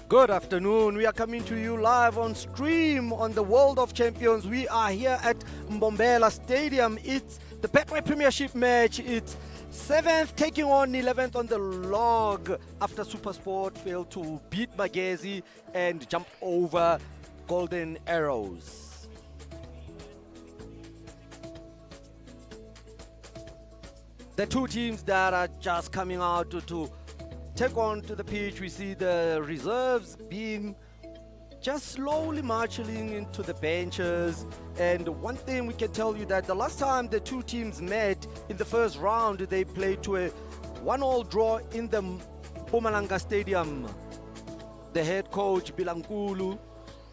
Good afternoon. We are coming to you live on stream on the World of Champions. We are here at Mbombela Stadium. It's the Betway Premiership match. It's 7th taking on 11th on the log after SuperSport failed to beat Magezi and jumped over Golden Arrows. The two teams that are just coming out to take on to the pitch, we see the reserves being just slowly marching into the benches. And one thing we can tell you that the last time the two teams met in the first round, they played to a 1-1 draw in the Mpumalanga Stadium. The head coach Bilankulu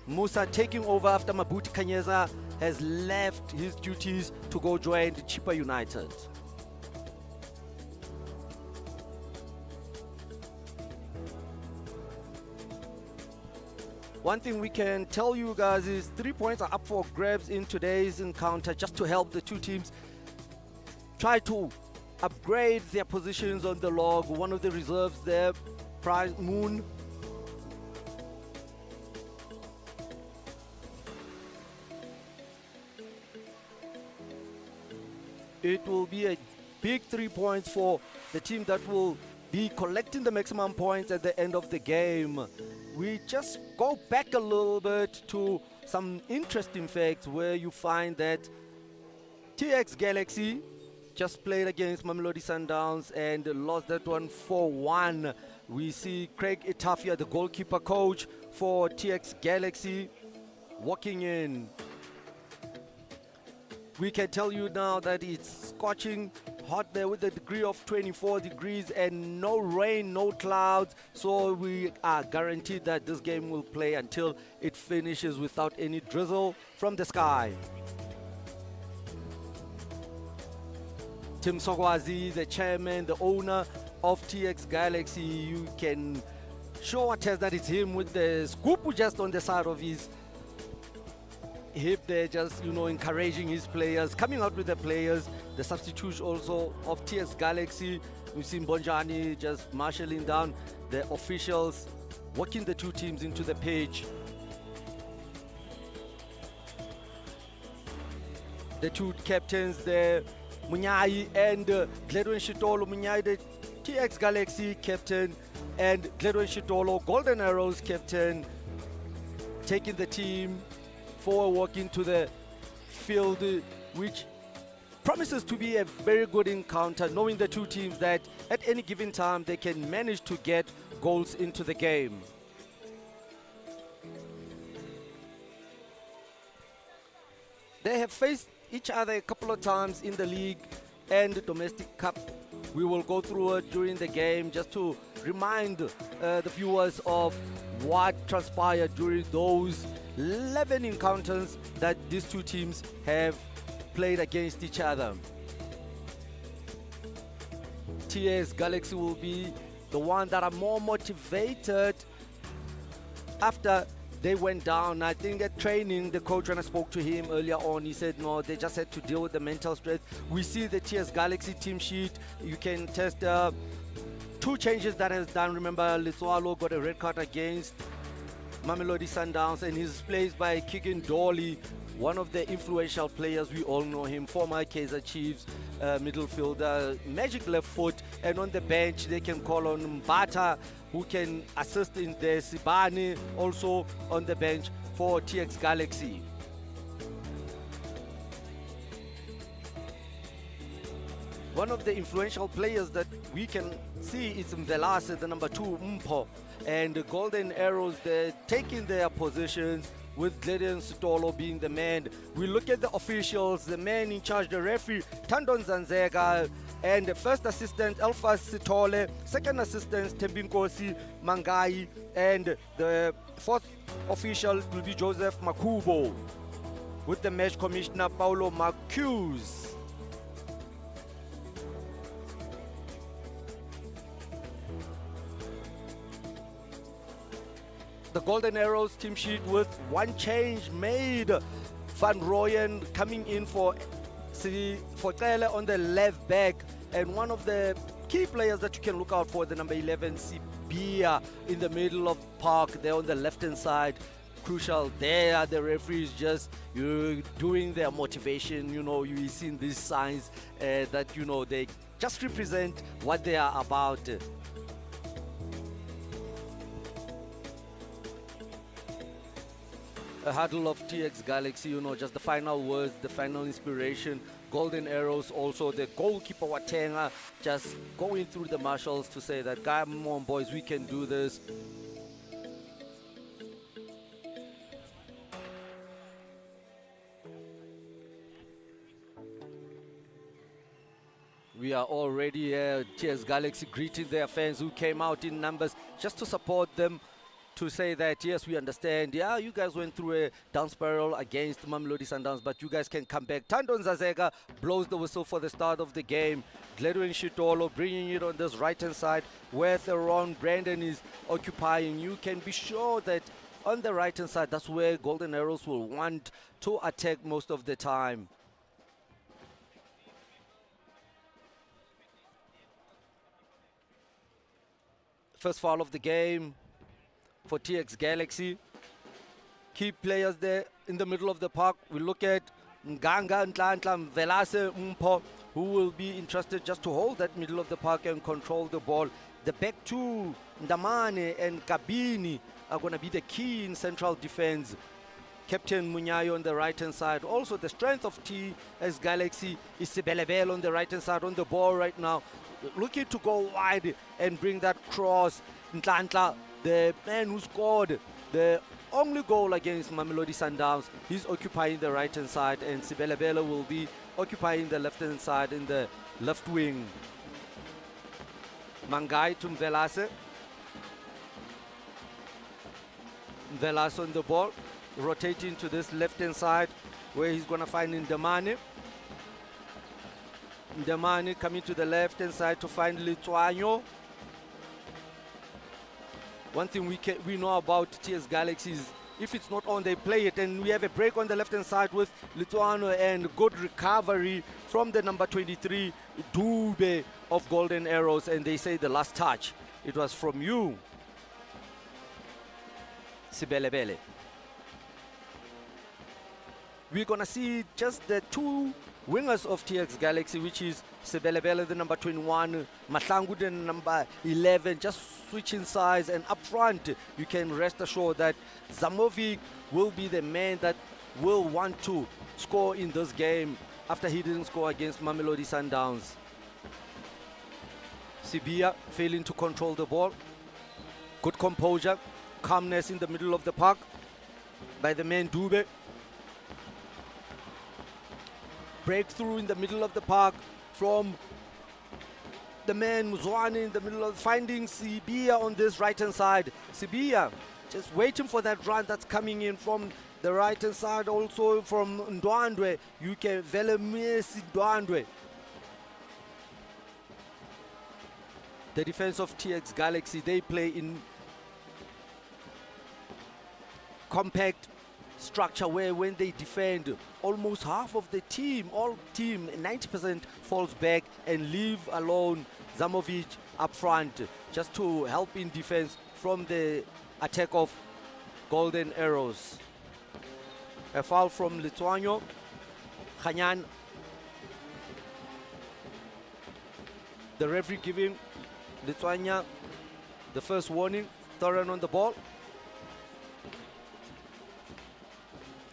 Musa taking over after Mabuti Kanyeza has left his duties to go join the Chippa United. One thing we can tell you guys is 3 points are up for grabs in today's encounter, just to help the two teams try to upgrade their positions on the log. One of the reserves there, Prize Moon. It will be a big 3 points for the team that will be collecting the maximum points at the end of the game. We just go back a little bit to some interesting facts where you find that TX Galaxy just played against Mamelodi Sundowns and lost that one 4-1. We see Craig Itafia, the goalkeeper coach for TX Galaxy, walking in. We can tell you now that it's scorching hot there with a degree of 24 degrees and no rain, no clouds. So we are guaranteed that this game will play until it finishes without any drizzle from the sky. Tim Sogwazi, the chairman, the owner of TX Galaxy, you can show attest that it's him with the scoop just on the side of his hip there, just encouraging his players, coming out with the players. The substitution also of TS Galaxy, we've seen Bonjani just marshalling down the officials, walking the two teams into the pitch. The two captains there, Munyai and Gledwin Shitolo. Munyai, the TX Galaxy captain, and Gledwin Shitolo, Golden Arrows captain, taking the team for a walk into the field, which promises to be a very good encounter, knowing the two teams that at any given time they can manage to get goals into the game. They have faced each other a couple of times in the league and the domestic cup. We will go through it during the game just to remind the viewers of what transpired during those 11 encounters that these two teams have played against each other. TS Galaxy will be the one that are more motivated after they went down. I think at training, the coach, when I spoke to him earlier on, he said no, they just had to deal with the mental strength. We see the TS Galaxy team sheet. You can test two changes that has done. Remember, Litsualo got a red card against Mamelodi Sundowns, and he's placed by Keegan Dolly, one of the influential players. We all know him, former Kaizer Chiefs midfielder, magic left foot. And on the bench, they can call on Mbata, who can assist in the Sibani, also on the bench for TX Galaxy. One of the influential players that we can see is Mvelase, the number 2, Mpo. And the Golden Arrows, they're taking their positions with Gledion Sitolo being the man. We look at the officials, the man in charge, the referee, Tandon Zanzega, and the first assistant, Alpha Sitole, second assistant, Tembinkosi Mangai, and the fourth official will be Joseph Makubo, with the match commissioner, Paulo Marcuse. The Golden Arrows team sheet with one change made. Van Rooyen coming in for Tele on the left back, and one of the key players that you can look out for, the number 11, Sibia, in the middle of park, there on the left-hand side. Crucial there, the referees just doing their motivation. You see these signs that they just represent what they are about. A huddle of TX Galaxy, just the final words, the final inspiration. Golden Arrows, also the goalkeeper Watenga, just going through the marshals to say that, come on boys, we can do this. We are already here, TX Galaxy greeting their fans who came out in numbers just to support them, to say that, yes, we understand. Yeah, you guys went through a down spiral against Mamelodi Sundowns, but you guys can come back. Tando Nzazega blows the whistle for the start of the game. Gledwin Shitolo bringing it on this right-hand side where Theron Brandon is occupying. You can be sure that on the right-hand side, that's where Golden Arrows will want to attack most of the time. First foul of the game for TX Galaxy. Key players there in the middle of the park. We look at Nganga, Ntlantla, Velase, Mpo, who will be entrusted just to hold that middle of the park and control the ball. The back two, Ndamane and Kabini, are going to be the key in central defense. Captain Munyayo on the right-hand side. Also, the strength of TX Galaxy is Sibelebel on the right-hand side on the ball right now, looking to go wide and bring that cross. Ntlantla, the man who scored the only goal against Mamelodi Sundowns, he's occupying the right-hand side, and Sibelebele will be occupying the left-hand side in the left wing. Mangai to Mvelase. Mvelase on the ball, rotating to this left-hand side where he's going to find Ndamane. Ndamane coming to the left-hand side to find Lituano. One thing we know about TS Galaxy is if it's not on, they play it, and we have a break on the left-hand side with Lituano and good recovery from the number 23, Dube of Golden Arrows, and they say the last touch, it was from you, Sibelebele. We're going to see just the two wingers of TX Galaxy, which is Sibelebele, the number 21, Mahlangu, the number 11, just switching sides. And up front, you can rest assured that Zamovic will be the man that will want to score in this game after he didn't score against Mamelodi Sundowns. Sibia failing to control the ball. Good composure, calmness in the middle of the park by the man Dube. Breakthrough in the middle of the park from the man Muzwane in the middle of finding Sibia on this right-hand side. Sibia just waiting for that run that's coming in from the right-hand side, also from Ndwandwe. You can Velemesi Ndwandwe. The defense of TX Galaxy, they play in compact structure where when they defend, almost half of the team, 90% falls back and leave alone Zamovic up front just to help in defense from the attack of Golden Arrows. A foul from Lituano. Khanyan. The referee giving Lituania the first warning. Thoran on the ball.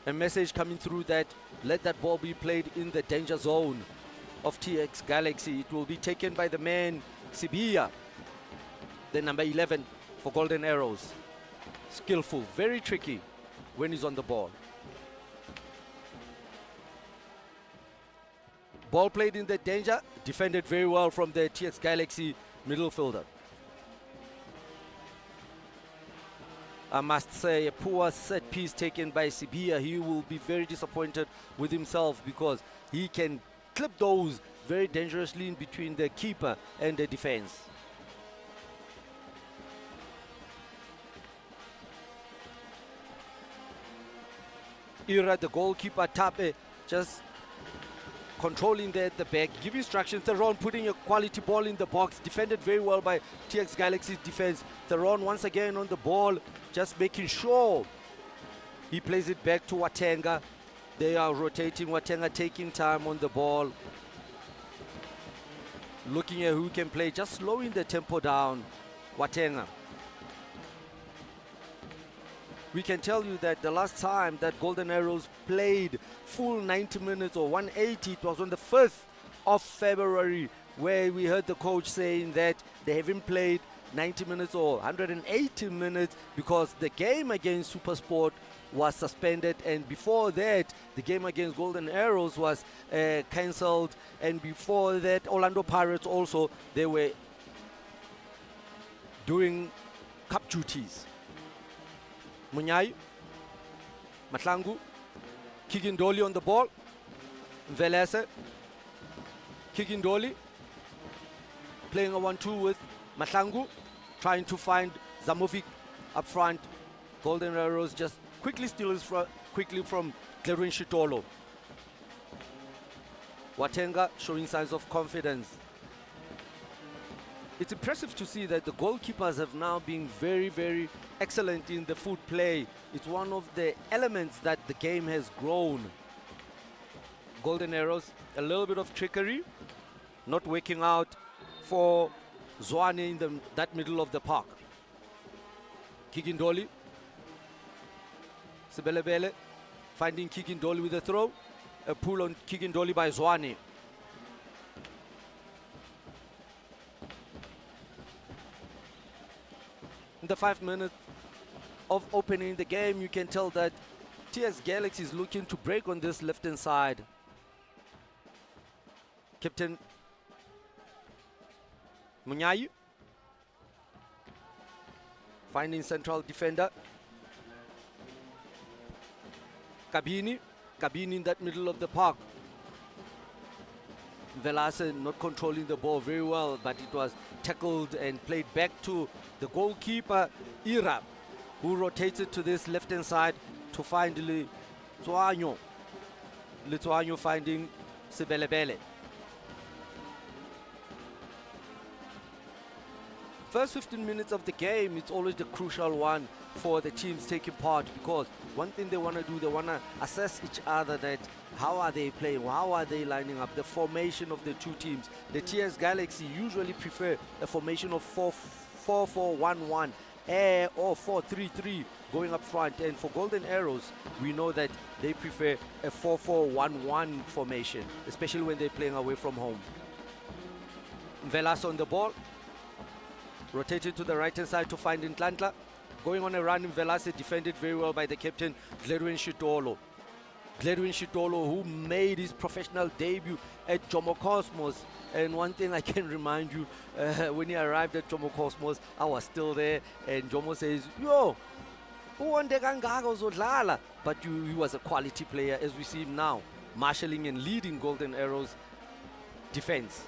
A message coming through that let that ball be played in the danger zone of TX Galaxy. It will be taken by the man Sibia, the number 11 for Golden Arrows. Skillful, very tricky when he's on the ball. Ball played in the danger, defended very well from the TX Galaxy middle fielder. I must say, a poor set piece taken by Sibia. He will be very disappointed with himself because he can clip those very dangerously in between the keeper and the defense. Ira, the goalkeeper, Tape, just controlling there at the back, give instructions. Theron putting a quality ball in the box, defended very well by TX Galaxy's defense. Theron once again on the ball, just making sure he plays it back to Watenga. They are rotating, Watenga taking time on the ball, looking at who can play, just slowing the tempo down. Watenga. We can tell you that the last time that Golden Arrows played full 90 minutes or 180, it was on the 1st of February, where we heard the coach saying that they haven't played 90 minutes or 180 minutes because the game against Supersport was suspended, and before that the game against Golden Arrows was cancelled, and before that Orlando Pirates also, they were doing cup duties. Munyai, Matlangu, Kigindoli on the ball, Velese, Kigindoli, playing a 1-2 with Matlangu, trying to find Zamovic up front. Golden Arrows just quickly steals quickly from Glerwin Shitolo. Watenga showing signs of confidence. It's impressive to see that the goalkeepers have now been very, very excellent in the foot play. It's one of the elements that the game has grown. Golden Arrows, a little bit of trickery, not working out for Zwane in that middle of the park. Kigindoli, Sibelebele, finding Kigindoli with a throw, a pull on Kigindoli by Zwane. In the 5 minutes of opening the game, you can tell that TX Galaxy is looking to break on this left-hand side. Captain Munyayi finding central defender. Kabini in that middle of the park. Velase not controlling the ball very well, but it was tackled and played back to the goalkeeper Ira, who rotated to this left-hand side to find Lituano. Lituano finding Sibelebele. First 15 minutes of the game, it's always the crucial one for the teams taking part, because one thing they want to do, they want to assess each other, that how are they playing, how are they lining up, the formation of the two teams. The TS Galaxy usually prefer a formation of 4-4-1-1 or 4-3-3 going up front, and for Golden Arrows we know that they prefer a 4-4-1-1 formation, especially when they're playing away from home. Velas on the ball, rotated to the right hand side to find Ntlantla. Going on a run, Velase defended very well by the captain Gledwin Shitolo. Gledwin Shitolo, who made his professional debut at Jomo Cosmos. And one thing I can remind you, when he arrived at Jomo Cosmos, I was still there, and Jomo says, yo, but he was a quality player, as we see him now, marshalling and leading Golden Arrows defense.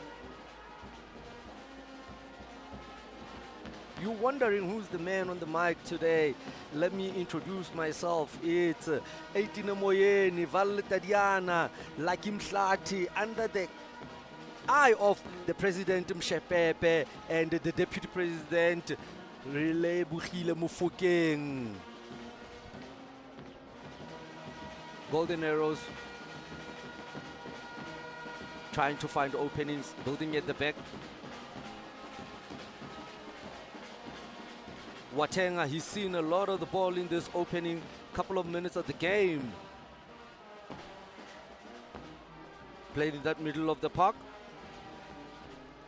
You're wondering who's the man on the mic today. Let me introduce myself. It's Eitina Moyeni, Valetadiana, Lakim Mhlati, under the eye of the President Mshepepe and the Deputy President Rile Bukhile Mufokeng. Golden Arrows trying to find openings, building at the back. Watenga, he's seen a lot of the ball in this opening couple of minutes of the game. Played in that middle of the park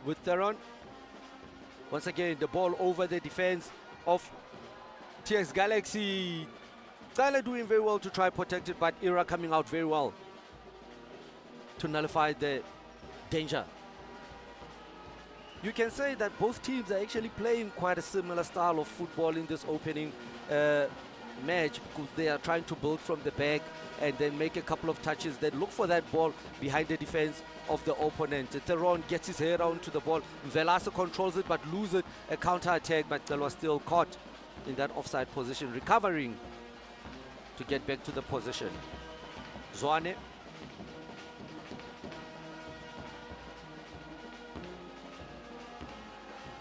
with Theron. Once again, the ball over the defense of TX Galaxy. Tyler doing very well to try protect it, but Ira coming out very well to nullify the danger. You can say that both teams are actually playing quite a similar style of football in this opening match, because they are trying to build from the back and then make a couple of touches, then look for that ball behind the defense of the opponent. Theron gets his head onto the ball. Velasa controls it but loses a counter-attack, but Del was still caught in that offside position, recovering to get back to the position. Zwane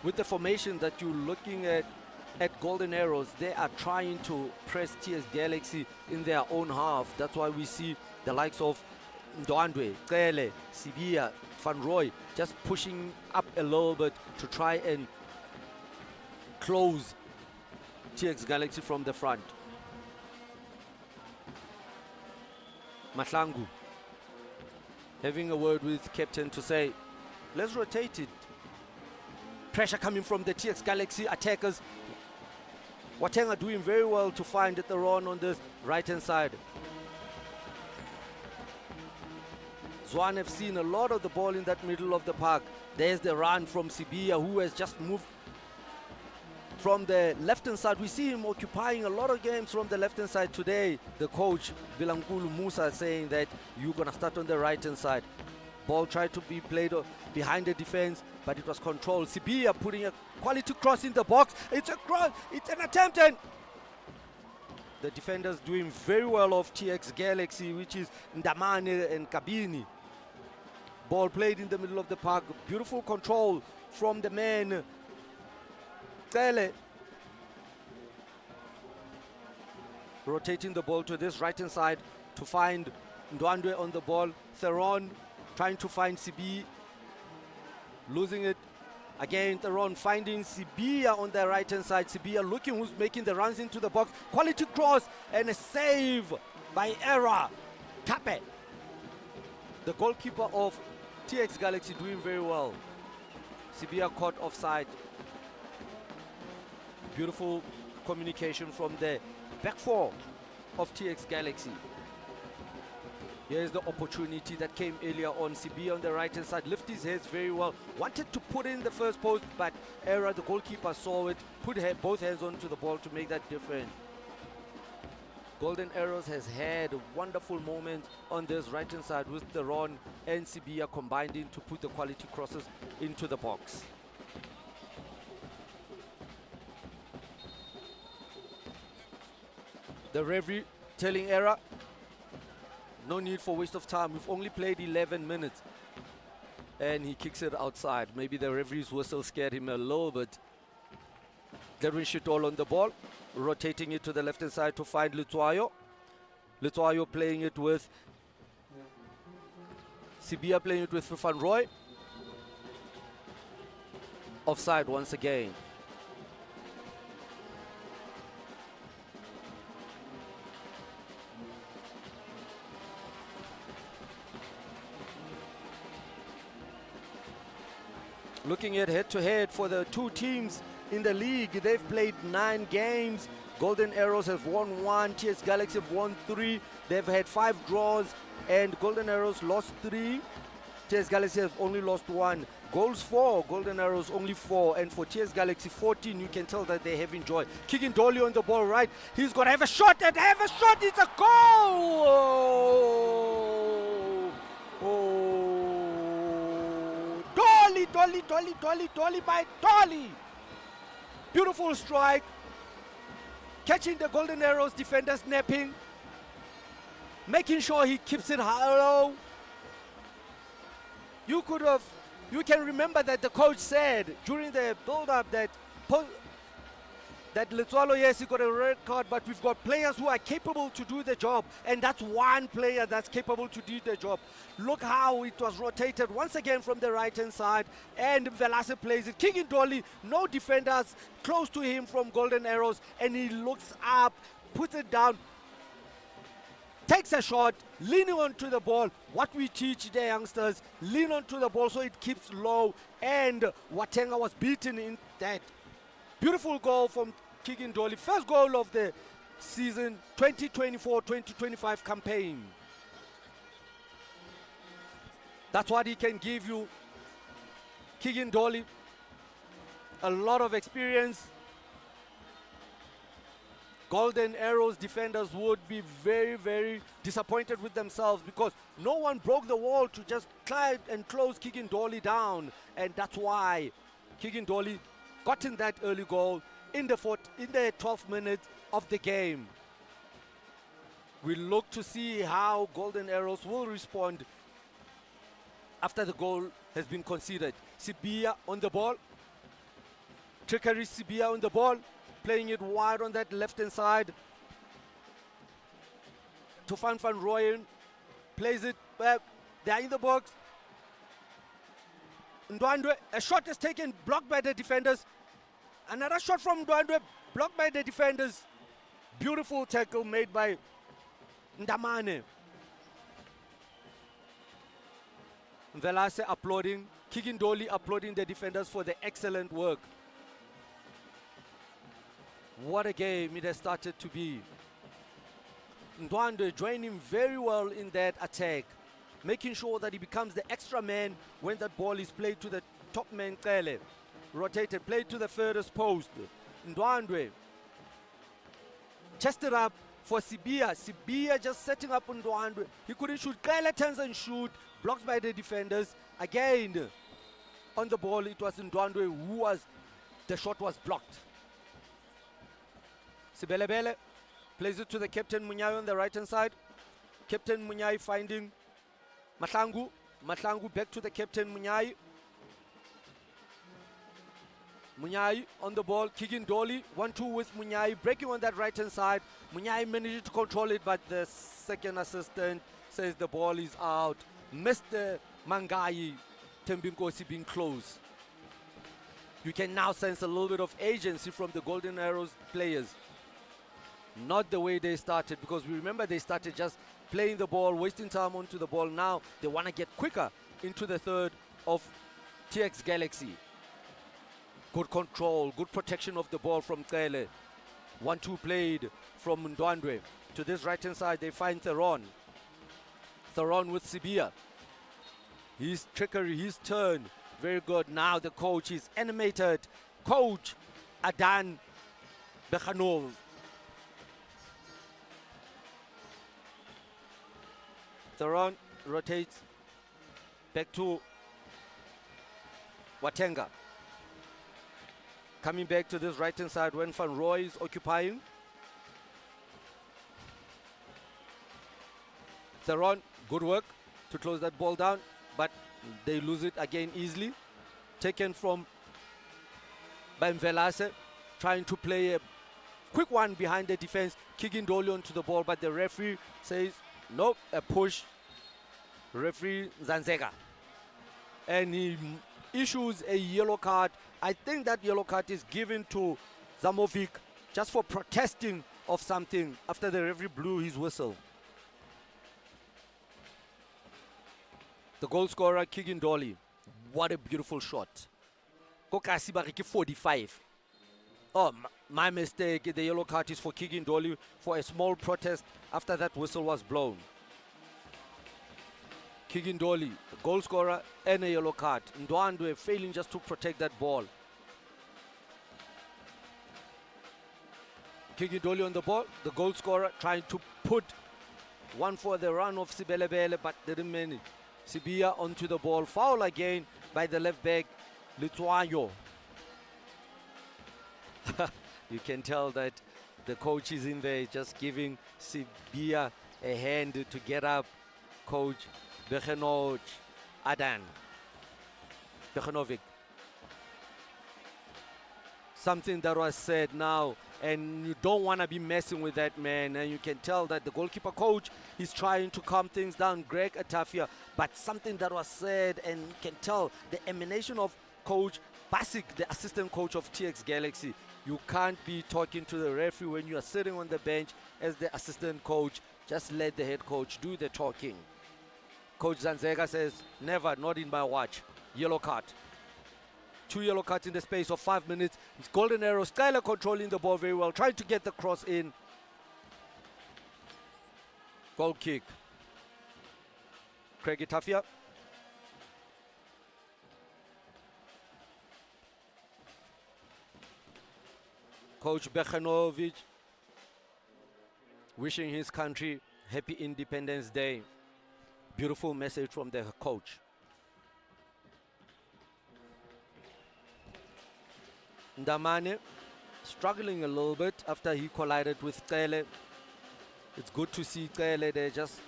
with the formation that you're looking at Golden Arrows, they are trying to press TS Galaxy in their own half. That's why we see the likes of Ndwandwe, Cele, Sibia, Van Roy just pushing up a little bit to try and close TX Galaxy from the front. Mahlangu having a word with captain to say, let's rotate it. Pressure coming from the TX Galaxy attackers. Watenga doing very well to find the run on the right hand side. Zwan have seen a lot of the ball in that middle of the park. There's the run from Sibia, who has just moved from the left hand side. We see him occupying a lot of games from the left hand side today. The coach Bilankulu Musa saying that you're gonna start on the right hand side. Ball tried to be played behind the defense, but it was controlled. Sibia putting a quality cross in the box. It's a cross, it's an attempt, and the defenders doing very well of TX Galaxy, which is Ndamane and Kabini. Ball played in the middle of the park. Beautiful control from the man Cele. Rotating the ball to this right hand side to find Ndwandwe on the ball. Theron trying to find Sibi, losing it again. Theron finding Sibia on the right hand side. Sibia looking who's making the runs into the box. Quality cross and a save by Era Tape. The goalkeeper of TX Galaxy doing very well. Sibia caught offside. Beautiful communication from the back four of TX Galaxy. Here's the opportunity that came earlier on. Sibia on the right hand side, lift his heads very well. Wanted to put in the first post, but Era, the goalkeeper, saw it, put both hands onto the ball to make that difference. Golden Arrows has had a wonderful moment on this right hand side with the Ron and Sibia combining to put the quality crosses into the box. The referee telling Era, no need for waste of time. We've only played 11 minutes. And he kicks it outside. Maybe the referee's whistle scared him a little bit. Derwin Shitol on the ball, rotating it to the left hand side to find Lutwayo. Lutwayo playing it with Sibia, playing it with Van Roy. Offside once again. Looking at head-to-head for the two teams in the league, they've played 9 games. Golden Arrows have won 1, TS Galaxy have won 3. They've had 5 draws, and Golden Arrows lost 3. TS Galaxy has only lost 1. Goals 4, Golden Arrows only 4, and for TS Galaxy 14. You can tell that they have enjoyed. Kicking Dolly on the ball right. He's going to have a shot, and have a shot. It's a goal! Oh. Dolly by Dolly. Beautiful strike. Catching the Golden Arrows defender snapping. Making sure he keeps it low. You can remember that the coach said during the build-up that Letswalo, yes, he got a red card, but we've got players who are capable to do the job, and that's one player that's capable to do the job. Look how it was rotated once again from the right-hand side, and Velase plays it. King Dolly, no defenders close to him from Golden Arrows, and he looks up, puts it down, takes a shot, leaning onto the ball. What we teach the youngsters, lean onto the ball so it keeps low, and Watenga was beaten in that. Beautiful goal from Keegan Dolly. First goal of the season 2024-2025 campaign. That's what he can give you. Keegan Dolly, a lot of experience. Golden Arrows defenders would be very, very disappointed with themselves because no one broke the wall to just try and close Keegan Dolly down. And that's why Keegan Dolly got in that early goal in the 12th minute of the game. We look to see how Golden Arrows will respond after the goal has been conceded. Sibia on the ball. Trickery Sibia on the ball, playing it wide on that left-hand side. To Van Rooyen, plays it back. They are in the box. Ndwandwe, a shot is taken, blocked by the defenders. Another shot from Ndwandwe, blocked by the defenders. Beautiful tackle made by Ndamane. Velase applauding, Kigindoli applauding the defenders for the excellent work. What a game it has started to be. Ndwandwe joining very well in that attack, making sure that he becomes the extra man when that ball is played to the top man Cele. Rotated, played to the furthest post. Ndwandwe chested up for Sibia. Sibia just setting up on Ndwandwe. He couldn't shoot. Cele turns and shoot, blocked by the defenders. Again, on the ball, it was Ndwandwe who was, the shot was blocked. Sibelebele plays it to the captain Munyai on the right hand side. Captain Munyai finding Mahlangu. Mahlangu back to the captain Munyai. Munyai on the ball, Kigindoli, 1-2 with Munyai, breaking on that right hand side. Munyai managed to control it, but the second assistant says the ball is out. Mr. Mangai, Tembinkosi being close. You can now sense a little bit of agency from the Golden Arrows players. Not the way they started, because we remember they started just playing the ball, wasting time onto the ball. Now they want to get quicker into the third of TX Galaxy. Good control, good protection of the ball from Cele. 1-2 played from Ndwandwe. To this right-hand side, they find Theron. Theron with Sibia. His trickery, his turn. Very good. Now the coach is animated. Coach Adan Bekhanov. Theron rotates back to Watenga. Coming back to this right-hand side when Van Rooyen is occupying. Theron, good work to close that ball down, but they lose it again easily. Taken from by Mvelase, trying to play a quick one behind the defense, kicking Dolly onto the ball, but the referee says, nope, a push. Referee Zanzega. And he issues a yellow card. I think that yellow card is given to Zamovic just for protesting of something after the referee blew his whistle. The goal scorer, Kigindoli. What a beautiful shot. Kokasi Bariki 45. Oh, my mistake. The yellow card is for Kigindoli for a small protest after that whistle was blown. Kigindoli, goal scorer, and a yellow card. Ndwandwe failing just to protect that ball. Kigindoli on the ball, the goal scorer trying to put one for the run of Sibelebele, but didn't manage. Sibia onto the ball, foul again by the left back, Lituayo. You can tell that the coach is in there just giving Sibia a hand to get up. Coach Bekhenovic Adan. Bekhenovic. Something that was said now, and you don't want to be messing with that man. And you can tell that the goalkeeper coach is trying to calm things down, Greg Atafia. But something that was said, and you can tell the emanation of Coach Basic, the assistant coach of TX Galaxy. You can't be talking to the referee when you are sitting on the bench as the assistant coach. Just let the head coach do the talking. Coach Zanzega says, never, not in my watch. Yellow card. 2 yellow cards in the space of 5 minutes. It's Golden Arrow, Skylar controlling the ball very well, trying to get the cross in. Goal kick. Craig Itafia. Coach Bekhanovic wishing his country happy Independence Day. Beautiful message from the coach. Ndamane struggling a little bit after he collided with Cele. It's good to see Cele there just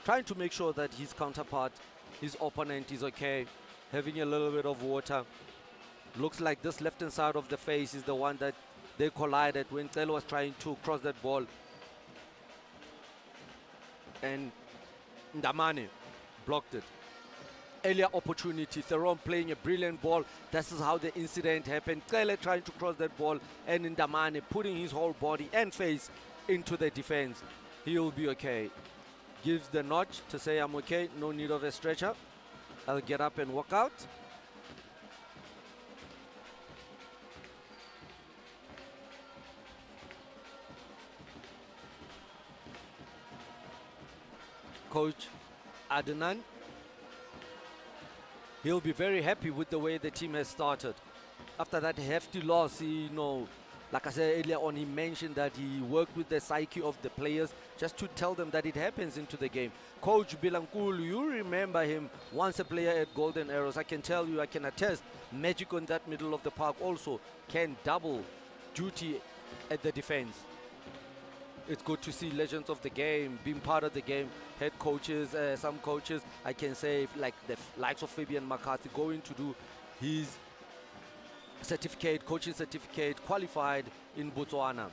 trying to make sure that his counterpart, his opponent is okay, having a little bit of water. Looks like this left-hand side of the face is the one that they collided when Celo was trying to cross that ball. And Ndamane blocked it. Earlier opportunity, Theron playing a brilliant ball. This is how the incident happened. Celo trying to cross that ball, and Ndamane putting his whole body and face into the defense. He'll be okay. Gives the notch to say, I'm okay, no need of a stretcher. I'll get up and walk out. Coach Adnan, he'll be very happy with the way the team has started. After that hefty loss, like I said earlier on, he mentioned that he worked with the psyche of the players just to tell them that it happens into the game. Coach Bilankulu, you remember him once a player at Golden Arrows. I can tell you, I can attest, magic on that middle of the park also can double duty at the defense. It's good to see legends of the game being part of the game. Head coaches, some coaches, I can say, like the likes of Fabian McCarthy, going to do his certificate, coaching certificate, qualified in Botswana.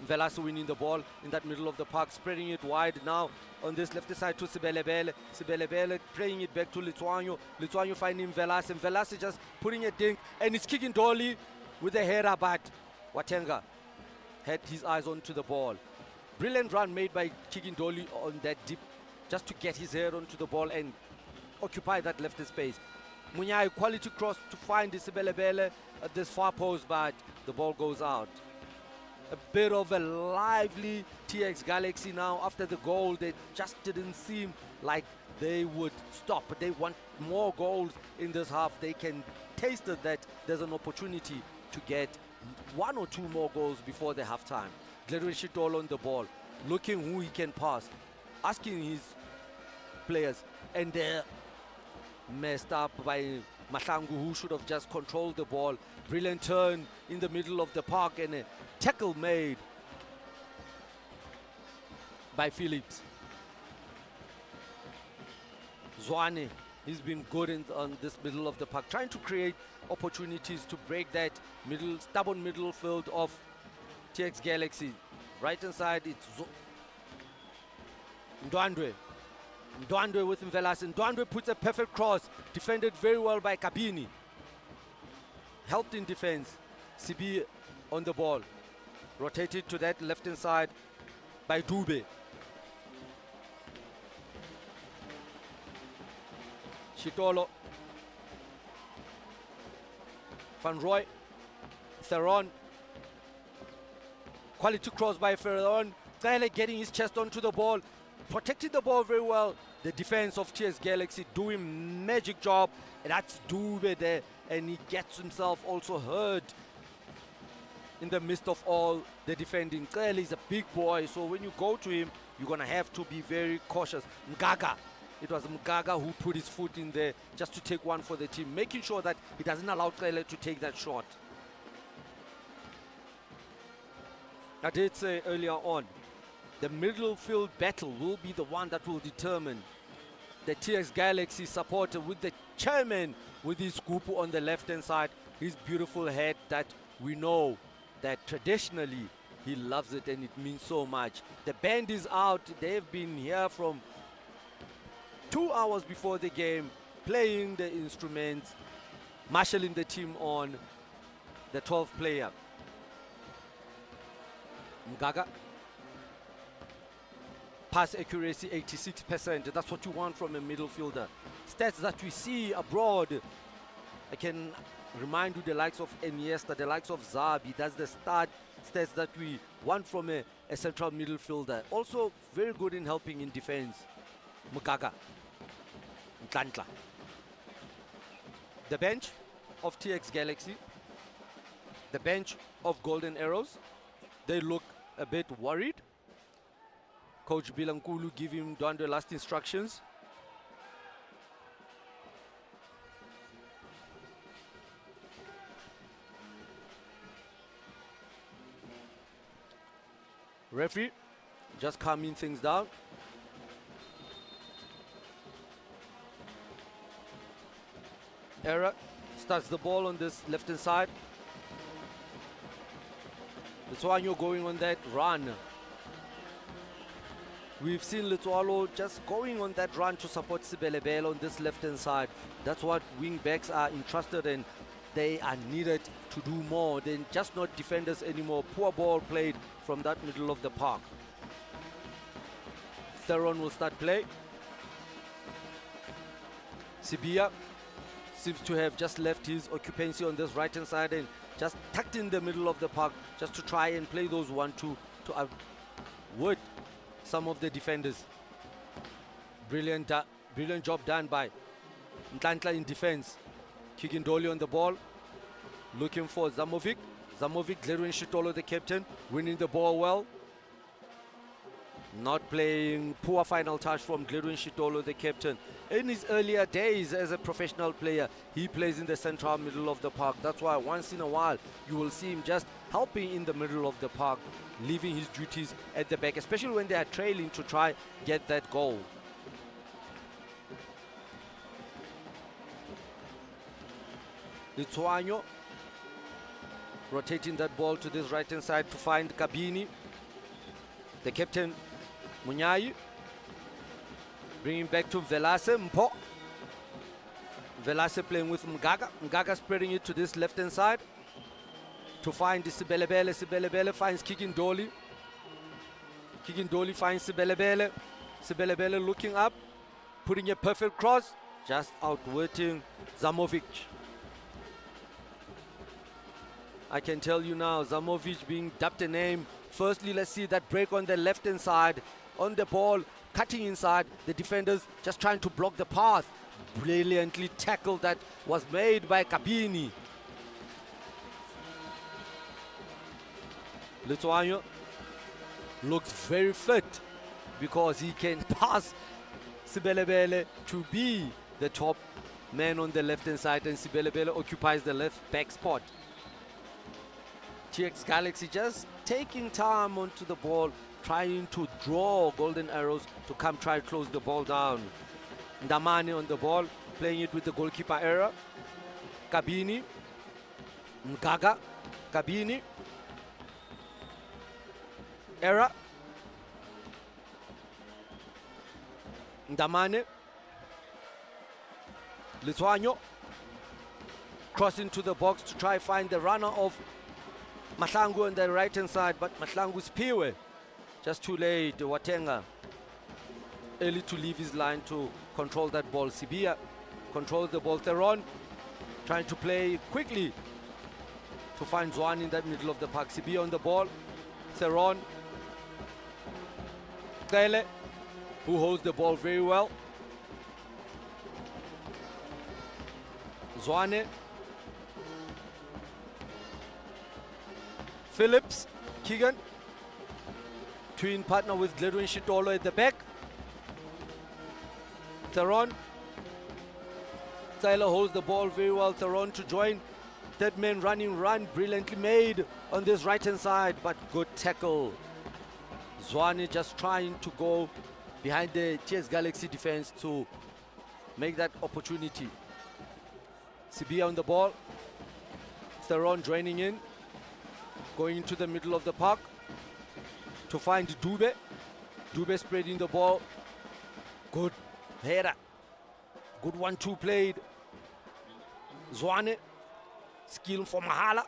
Velas winning the ball in that middle of the park, spreading it wide now on this left side to Sibelebele. Sibelebele playing it back to Lithuanio. Lithuanio finding Velas, and Velas is just putting a dink, and it's kicking Dolly with a header, but Watenga had his eyes onto the ball. Brilliant run made by Kicking Dolly on that dip, just to get his head onto the ball and occupy that left space. Munyai, quality cross to find Isabelle at this far post, but the ball goes out. A bit of a lively TX Galaxy now after the goal. They just didn't seem like they would stop, but they want more goals in this half. They can taste it that there's an opportunity to get one or two more goals before the halftime. Gledwin Shitolo on the ball, looking who he can pass, asking his players, and they're messed up by Mahlangu, who should have just controlled the ball. Brilliant turn in the middle of the park and a tackle made by Phillips. Zwane, he's been good on this middle of the park, trying to create opportunities to break that stubborn middle field of TX Galaxy. Right hand side, it's Ndwandwe. Ndwandwe with Mvelas. Ndwandwe puts a perfect cross, defended very well by Kabini. Helped in defense. Sibi on the ball. Rotated to that left hand side by Dube. Shitolo. Van Roy. Theron. Quality cross by Theron. Tyler getting his chest onto the ball. Protecting the ball very well. The defense of TS Galaxy doing magic job. And that's Dube there. And he gets himself also hurt in the midst of all the defending. Clearly he's a big boy, so when you go to him, you're going to have to be very cautious. Mgaga. It was Mgaga who put his foot in there just to take one for the team, making sure that he doesn't allow Clearly to take that shot. I did say earlier on, the middle field battle will be the one that will determine the TX Galaxy supporter, with the chairman with his Gupu on the left-hand side, his beautiful head that we know that traditionally he loves it and it means so much. The band is out. They've been here from 2 hours before the game, playing the instruments, marshalling the team on the 12th player. Mgaga. Pass accuracy 86%. That's what you want from a middle fielder. Stats that we see abroad. I can remind you the likes of Iniesta, the likes of Zabi. That's the stats that we want from a central middle fielder. Also very good in helping in defense. Mgaga. Mkantla. The bench of TX Galaxy. The bench of Golden Arrows. They look a bit worried. Coach Bilankulu giving Ndwandwe last instructions. Referee just calming things down. Error starts the ball on this left-hand side. Letswalo going on that run. We've seen Letswalo just going on that run to support Sibelebele on this left-hand side. That's what wing backs are interested in. They are needed to do more than just not defenders anymore. Poor ball played from that middle of the park. Theron will start play. Sibia seems to have just left his occupancy on this right-hand side and just tucked in the middle of the park just to try and play those 1-2 to avoid some of the defenders. Brilliant job done by Ntlantla in defense. Kigindoli on the ball, looking for Zamovic. Zamovic, Gledwin Shitolo, the captain, winning the ball well. Not playing, poor final touch from Gledwin Shitolo, the captain. In his earlier days as a professional player, he plays in the central middle of the park. That's why once in a while you will see him just helping in the middle of the park, leaving his duties at the back, especially when they are trailing to try get that goal. Letswalo rotating that ball to this right hand side to find Kabini, the captain. Munyai bringing back to Velase. Mpo Velase playing with Mgaga. Mgaga spreading it to this left hand side to find Sibelebele. Sibelebele finds Kigindoli. Kigindoli finds Sibelebele. Sibelebele looking up, putting a perfect cross, just outwitting Zamovic. I can tell you now, Zamovic being dubbed a name. Firstly, let's see that break on the left-hand side. On the ball, cutting inside. The defenders just trying to block the path. Brilliantly tackled that was made by Kabini. Letswalo looks very fit because he can pass Sibelebele to be the top man on the left-hand side, and Sibelebele occupies the left back spot. TX Galaxy just taking time onto the ball, trying to draw golden arrows to come try to close the ball down. Ndamane on the ball, playing it with the goalkeeper error. Kabini, Mgaga, Kabini, error. Ndamane, Letswalo crossing to the box to try find the runner of Mahlangu on the right hand side, but Mahlangu's Piwe just too late. Watenga early to leave his line to control that ball. Sibia controls the ball. Theron trying to play quickly to find Zwan in that middle of the park. Sibia on the ball. Theron, Kele, who holds the ball very well. Zwane, Phillips, Keegan, twin partner with Gledwin Shitolo at the back. Theron, Tyler holds the ball very well. Theron to join that man running run, brilliantly made on this right hand side, but good tackle. Zwane just trying to go behind the TS Galaxy defense to make that opportunity. Sibia on the ball. Theron draining in, going into the middle of the park to find Dube. Dube spreading the ball. Good header. Good 1-2 played. Zwane, skill for Mahala.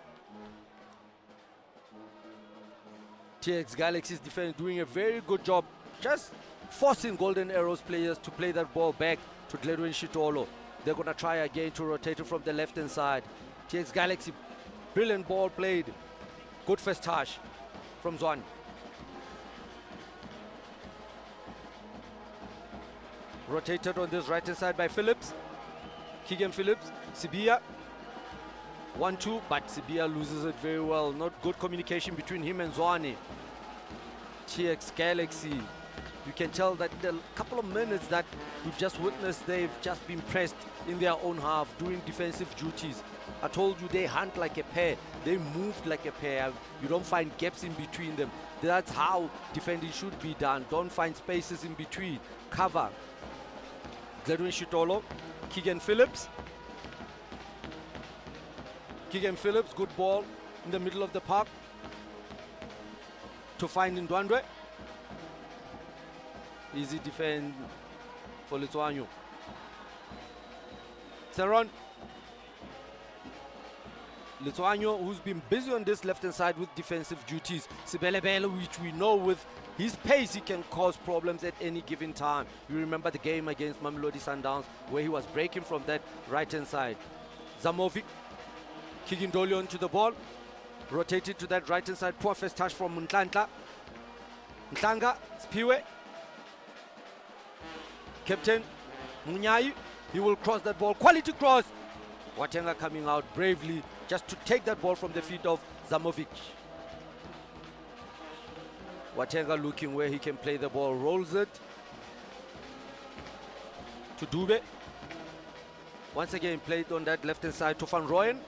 TX Galaxy's defense doing a very good job, just forcing Golden Arrows players to play that ball back to Gledwin Shitolo. They're going to try again to rotate it from the left-hand side. TX Galaxy, brilliant ball played. Good first touch from Zwan. Rotated on this right-hand side by Phillips. Keegan Phillips. Sibia. 1-2, but Sibia loses it very well. Not good communication between him and Zwane. TX Galaxy, you can tell that the couple of minutes that we've just witnessed, they've just been pressed in their own half, doing defensive duties. I told you they hunt like a pair. They move like a pair. You don't find gaps in between them. That's how defending should be done. Don't find spaces in between. Cover. Gledwin Shitolo, Keegan Phillips. Keegan Phillips, good ball in the middle of the park to find Ndwandwe. Easy defend for Lithuania. Theron. Lithuania, who's been busy on this left-hand side with defensive duties. Sibelebele, which we know with his pace, he can cause problems at any given time. You remember the game against Mamelodi Sundowns where he was breaking from that right-hand side. Zamovic, kicking Dolion to the ball. Rotated to that right-hand side. Poor first touch from Ntlantla. Ntlanga, Spiwe. Captain Munyai, he will cross that ball. Quality cross. Watenga coming out bravely just to take that ball from the feet of Zamovic. Watenga looking where he can play the ball. Rolls it to Dube. Once again played on that left-hand side to Van Rooyen.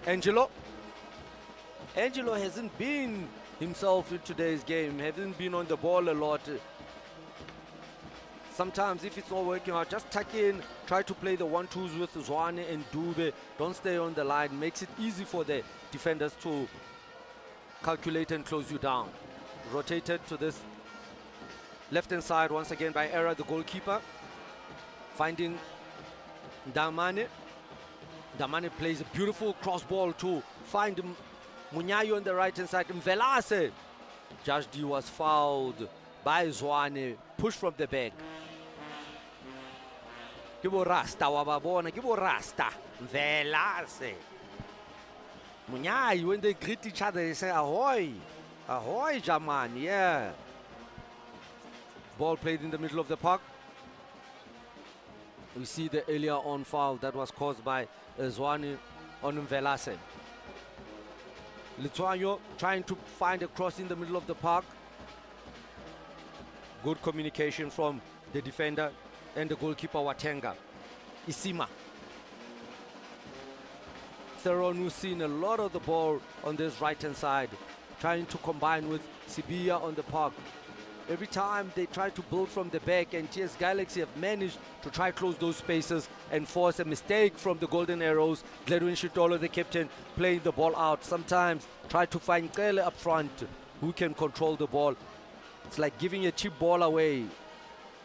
Angelo. Angelo hasn't been himself in today's game. Hasn't been on the ball a lot. Sometimes if it's not working out, just tuck in, try to play the 1-2s with Zwane and Dube. Don't stay on the line. Makes it easy for the defenders to calculate and close you down. Rotated to this left-hand side once again by Era, the goalkeeper. Finding Damane. Damane plays a beautiful cross ball to find Munyayo on the right-hand side. Mvelase. Judge D was fouled by Zwane. Push from the back. Kibo Rasta wababona, Kibo Rasta. Velase. Munyai, when they greet each other, they say ahoy. Ahoy, Jaman, yeah. Ball played in the middle of the park. We see the earlier on foul that was caused by Zwane on Velase. Lithuania trying to find a cross in the middle of the park. Good communication from the defender and the goalkeeper Watenga. Isima. Theron, who's seen a lot of the ball on this right-hand side, trying to combine with Sibia on the park. Every time they try to build from the back, and TS Galaxy have managed to try close those spaces and force a mistake from the Golden Arrows. Gledwin Shitolo, the captain, playing the ball out. Sometimes try to find Kele up front who can control the ball. It's like giving a cheap ball away.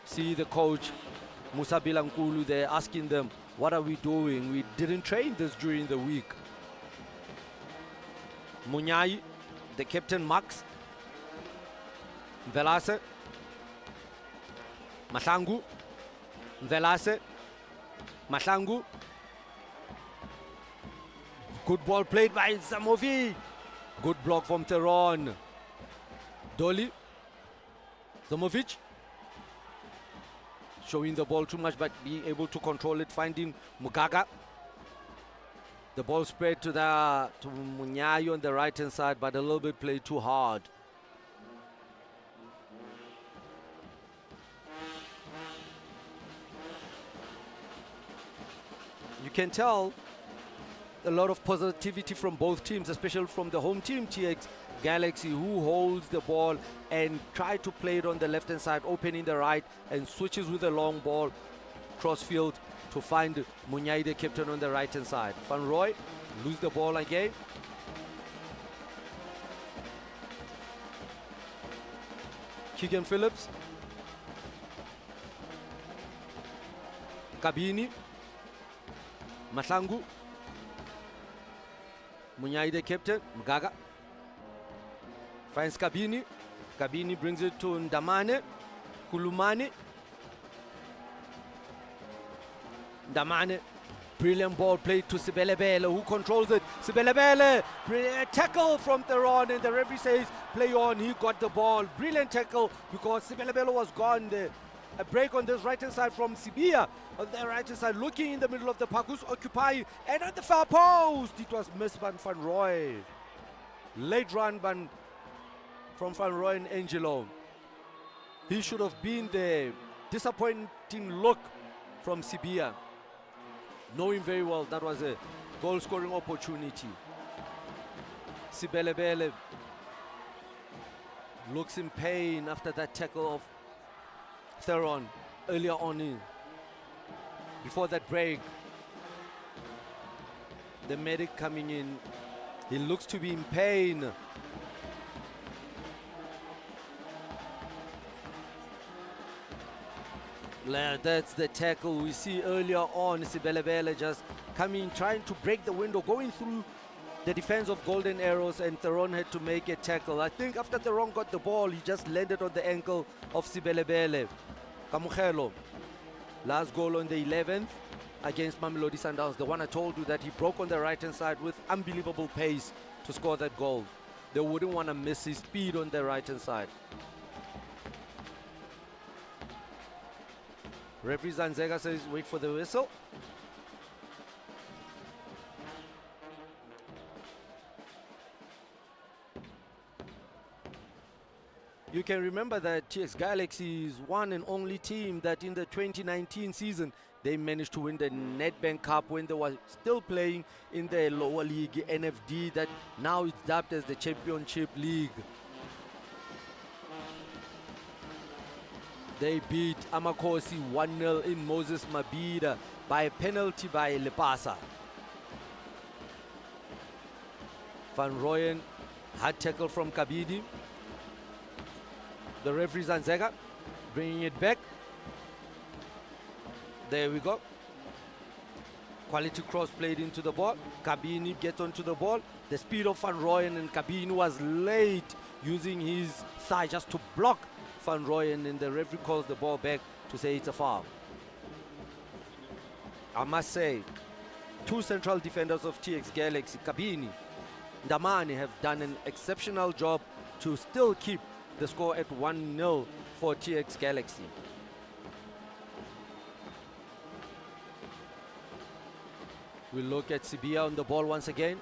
See the coach, Musa Bilankulu, there asking them, what are we doing? We didn't train this during the week. Munyai, the captain, Max. Velase. Mahlangu. Velase. Mahlangu. Good ball played by Zamovi. Good block from Teron. Doli. Zamovic. Showing the ball too much but being able to control it. Finding Mugaga. The ball spread to Munyayo on the right hand side, but a little bit played too hard. You can tell a lot of positivity from both teams, especially from the home team, TX Galaxy, who holds the ball and try to play it on the left-hand side, opening the right, and switches with a long ball cross-field to find Munyai, the captain, on the right-hand side. Van Rooyen lose the ball again. Keegan Phillips. Kabini. Mahlangu. Munyai, the captain. Mgaga. Finds Kabini. Kabini brings it to Ndamane. Kulumane. Ndamane. Brilliant ball played to Sibelebele, who controls it. Sibelebele. Brilliant tackle from Theron, and the referee says play on. He got the ball. Brilliant tackle because Sibelebele was gone there. A break on this right-hand side from Sibia. On the right-hand side, looking in the middle of the park, who's occupying. And at the far post, it was missed by Van Rooyen. Late run from Van Rooyen Angelo. He should have been there. Disappointing look from Sibia. Knowing very well that was a goal-scoring opportunity. Sibelebele looks in pain after that tackle of Theron earlier on before that break. The medic coming in. He looks to be in pain. That's the tackle we see earlier on. Sibelebele just coming, trying to break the window, going through the defense of Golden Arrows, and Theron had to make a tackle. I think after Theron got the ball, he just landed on the ankle of Sibelebele. Kamukhelo, last goal on the 11th against Mamelodi Sundowns. The one I told you that he broke on the right-hand side with unbelievable pace to score that goal. They wouldn't want to miss his speed on the right-hand side. Referee Zanzega says wait for the whistle. You can remember that TX Galaxy is one and only team that in the 2019 season they managed to win the Nedbank Cup when they were still playing in the lower league NFD that now it's dubbed as the Championship League. They beat Amakosi 1-0 in Moses Mabhida by a penalty by Lepasa. Van Rooyen, hard tackle from Kabidi. The referee Zanzega bringing it back. There we go. Quality cross played into the ball. Kabini gets onto the ball. The speed of Van Rooyen, and Kabini was late using his thigh just to block Van Rooyen, and the referee calls the ball back to say it's a foul. I must say, two central defenders of TX Galaxy, Kabini and Damani, have done an exceptional job to still keep the score at 1-0 for TX Galaxy. We look at Sibia on the ball once again.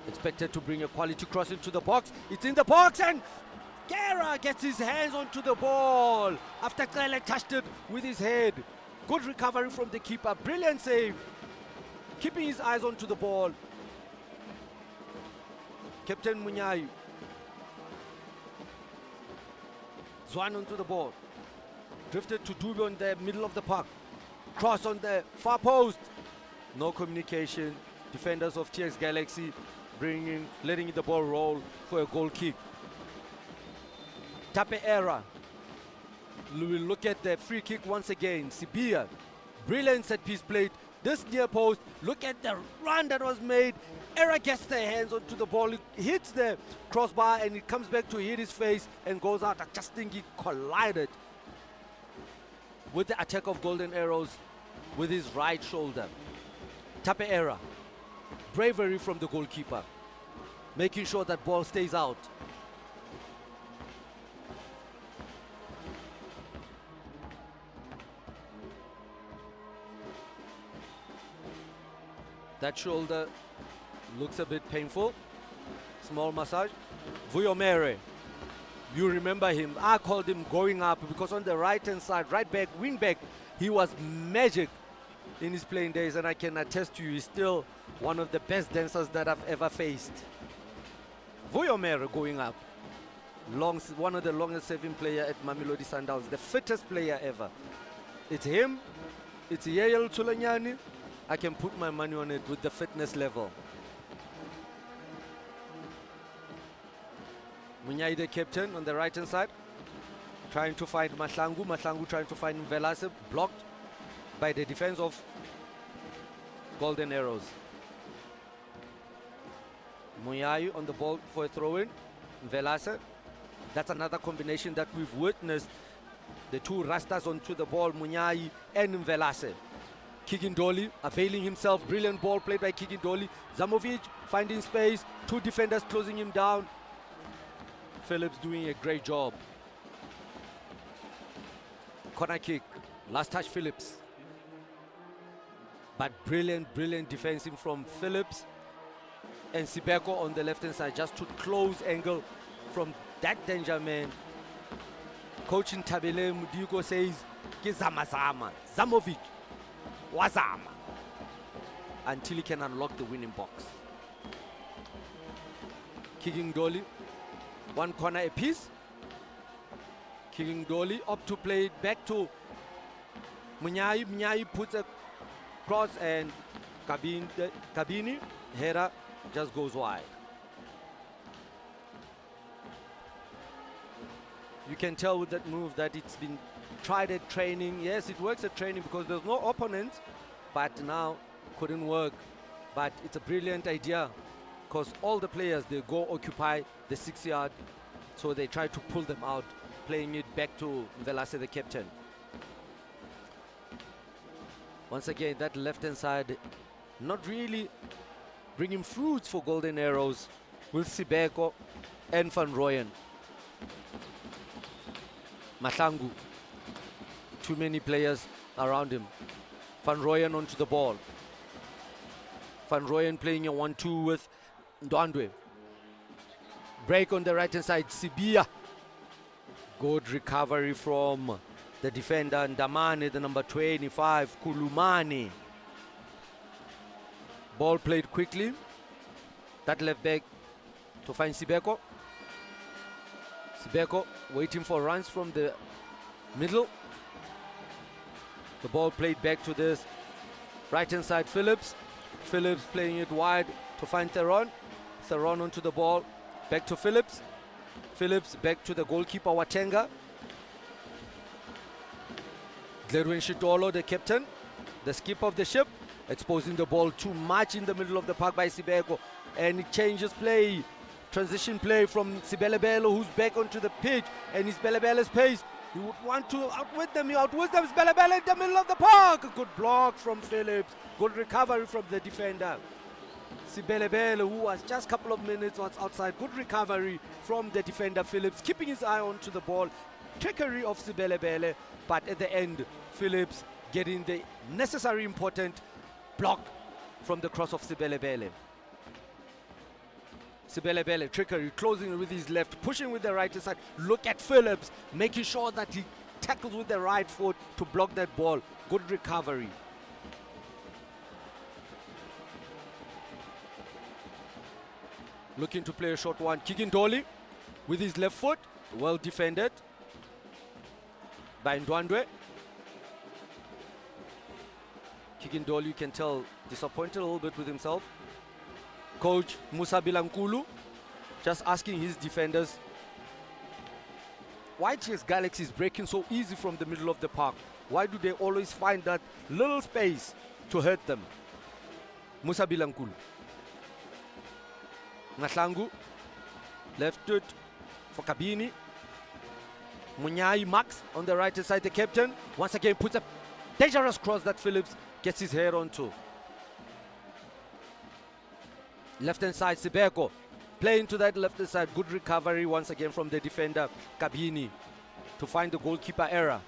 Expected to bring a quality cross into the box. It's in the box, and Kera gets his hands onto the ball after Kele touched it with his head. Good recovery from the keeper. Brilliant save. Keeping his eyes onto the ball. Captain Munyayu. Zwan onto the ball. Drifted to Dube on the middle of the park. Cross on the far post. No communication. Defenders of TX Galaxy letting the ball roll for a goal kick. Tape era. We look at the free kick once again. Sibia, brilliant set piece played. This near post, look at the run that was made. Era gets their hands onto the ball. It hits the crossbar and it comes back to hit his face and goes out. I just think he collided with the attack of Golden Arrows with his right shoulder. Tape era. Bravery from the goalkeeper, making sure that ball stays out. That shoulder looks a bit painful. Small massage. Vuyomere, you remember him. I called him going up because on the right-hand side, right back, wing back, he was magic in his playing days, and I can attest to you, he's still one of the best dancers that I've ever faced. Vuyomere going up. One of the longest serving player at Mamelodi Sundowns, the fittest player ever. It's him, it's Yeyel Tulanyani. I can put my money on it with the fitness level. Munyai, the captain, on the right hand side, trying to find Mahlangu. Mahlangu trying to find Velase, blocked by the defense of Golden Arrows. Munyai on the ball for a throw-in. Velase. That's another combination that we've witnessed. The two Rastas onto the ball, Munyai and Velase. Kigindoli availing himself. Brilliant ball played by Kigindoli. Zamovic finding space. Two defenders closing him down. Phillips doing a great job. Corner kick. Last touch Phillips. But brilliant defending from Phillips. And Sibeko on the left hand side just to close angle from that danger man. Coach Ntabele Mudigo says, Zamazama. Zamovic. Wazama, until he can unlock the winning box. Kicking Dolly, one corner apiece. Kicking Dolly up to play it back to Munyai. Munyai puts a cross and Kabini, header just goes wide. You can tell with that move that it's been tried at training. Yes, it works at training because there's no opponent, but now couldn't work. But it's a brilliant idea because all the players, they go occupy the 6 yard, so they try to pull them out, playing it back to Velase, the captain. Once again, that left-hand side not really bringing fruits for Golden Arrows with Sibeko and Van Rooyen. Mahlangu, too many players around him. Van Rooyen onto the ball. Van Rooyen playing a 1-2 with Ndwandwe. Break on the right hand side, Sibia. Good recovery from the defender Ndamane, the number 25, Kulumani. Ball played quickly. That left back to find Sibeko. Sibeko waiting for runs from the middle. The ball played back to this right hand side, Phillips. Phillips playing it wide to find Theron. Theron onto the ball, back to Phillips. Phillips back to the goalkeeper Watenga. Gledwin Shitolo, the captain, the skip of the ship, exposing the ball too much in the middle of the park by Sibeko, and it changes play. Transition play from Sibelebele, who's back onto the pitch, and it's Belebele's pace. You would want to outwit them. You outwit them. Sibelebele in the middle of the park. A good block from Phillips. Good recovery from the defender. Sibelebele, who was just a couple of minutes outside. Good recovery from the defender Phillips, keeping his eye onto the ball. Trickery of Sibelebele, but at the end, Phillips getting the necessary important block from the cross of Sibelebele. Sibelebele, trickery, closing with his left, pushing with the right side. Look at Phillips, making sure that he tackles with the right foot to block that ball. Good recovery. Looking to play a short one. Kigindoli with his left foot, well defended by Ndwandwe. Kigindoli, you can tell, disappointed a little bit with himself. Coach Musa Bilankulu just asking his defenders, why TX Galaxy is breaking so easy from the middle of the park? Why do they always find that little space to hurt them? Musa Bilankulu. Mahlangu left it for Kabini. Munyai Max on the right side, the captain. Once again puts a dangerous cross that Phillips gets his head onto. Left hand side, Sibeko playing to that left hand side. Good recovery once again from the defender Kabini to find the goalkeeper error.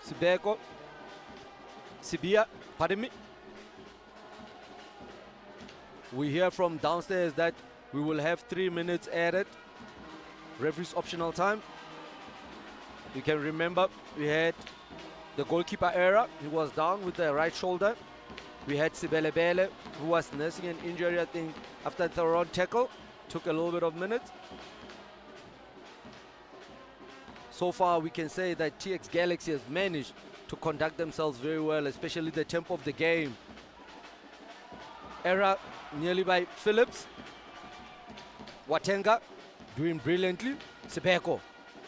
Sibeko, Sibia, pardon me. We hear from downstairs that we will have 3 minutes added. Referee's optional time. You can remember we had the goalkeeper error. He was down with the right shoulder. We had Sibelebele, who was nursing an injury, I think, after the Theron tackle. Took a little bit of minutes. So far, we can say that TX Galaxy has managed to conduct themselves very well, especially the tempo of the game. Error nearly by Phillips. Watenga doing brilliantly. Sibeko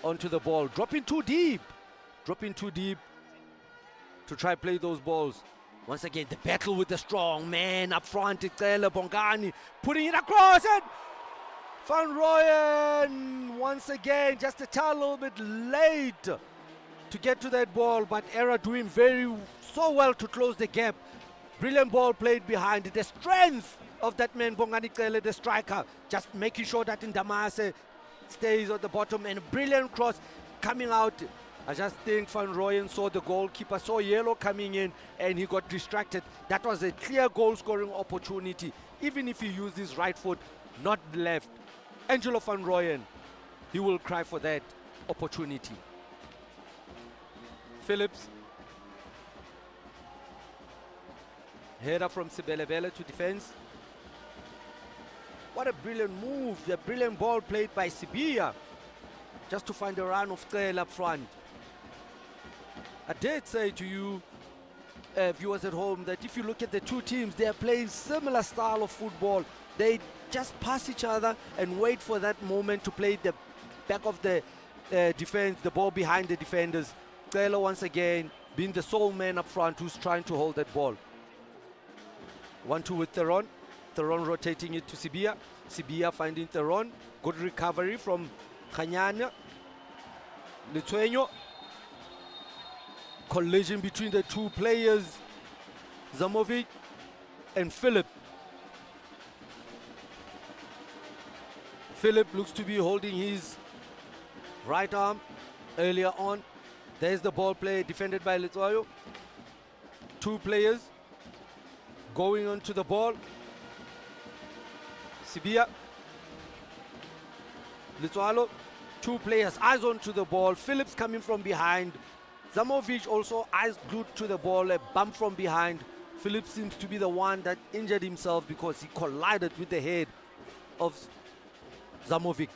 onto the ball, dropping too deep to try play those balls. Once again, the battle with the strong man up front. Icele Bongani putting it across, and Van Rooyen once again just a little bit late to get to that ball, but Era doing so well to close the gap. Brilliant ball played behind. The strength of that man Bongani Icele, the striker, just making sure that Ndamase stays at the bottom, and a brilliant cross coming out. I just think Van Rooyen saw the goalkeeper, saw yellow coming in, and he got distracted. That was a clear goal-scoring opportunity, even if he used his right foot, not left. Angelo Van Rooyen, he will cry for that opportunity. Phillips. Header from Sibelebele to defense. What a brilliant move, the brilliant ball played by Sibia, just to find a run of Icele up front. I did say to you, viewers at home, that if you look at the two teams, they are playing similar style of football. They just pass each other and wait for that moment to play the back of the defense, the ball behind the defenders. Taylor once again being the sole man up front who's trying to hold that ball. 1-2 with Theron. Theron rotating it to Sibia. Sibia finding Theron. Good recovery from Khanyanya. Lithuania. Collision between the two players, Zamovic and Philip. Philip looks to be holding his right arm earlier on. There's the ball play defended by Lithuania. Two players going onto the ball. Sibia. Lithuania. Two players, eyes onto the ball. Phillips coming from behind. Zamovic also eyes glued to the ball, a bump from behind. Phillips seems to be the one that injured himself because he collided with the head of Zamovic.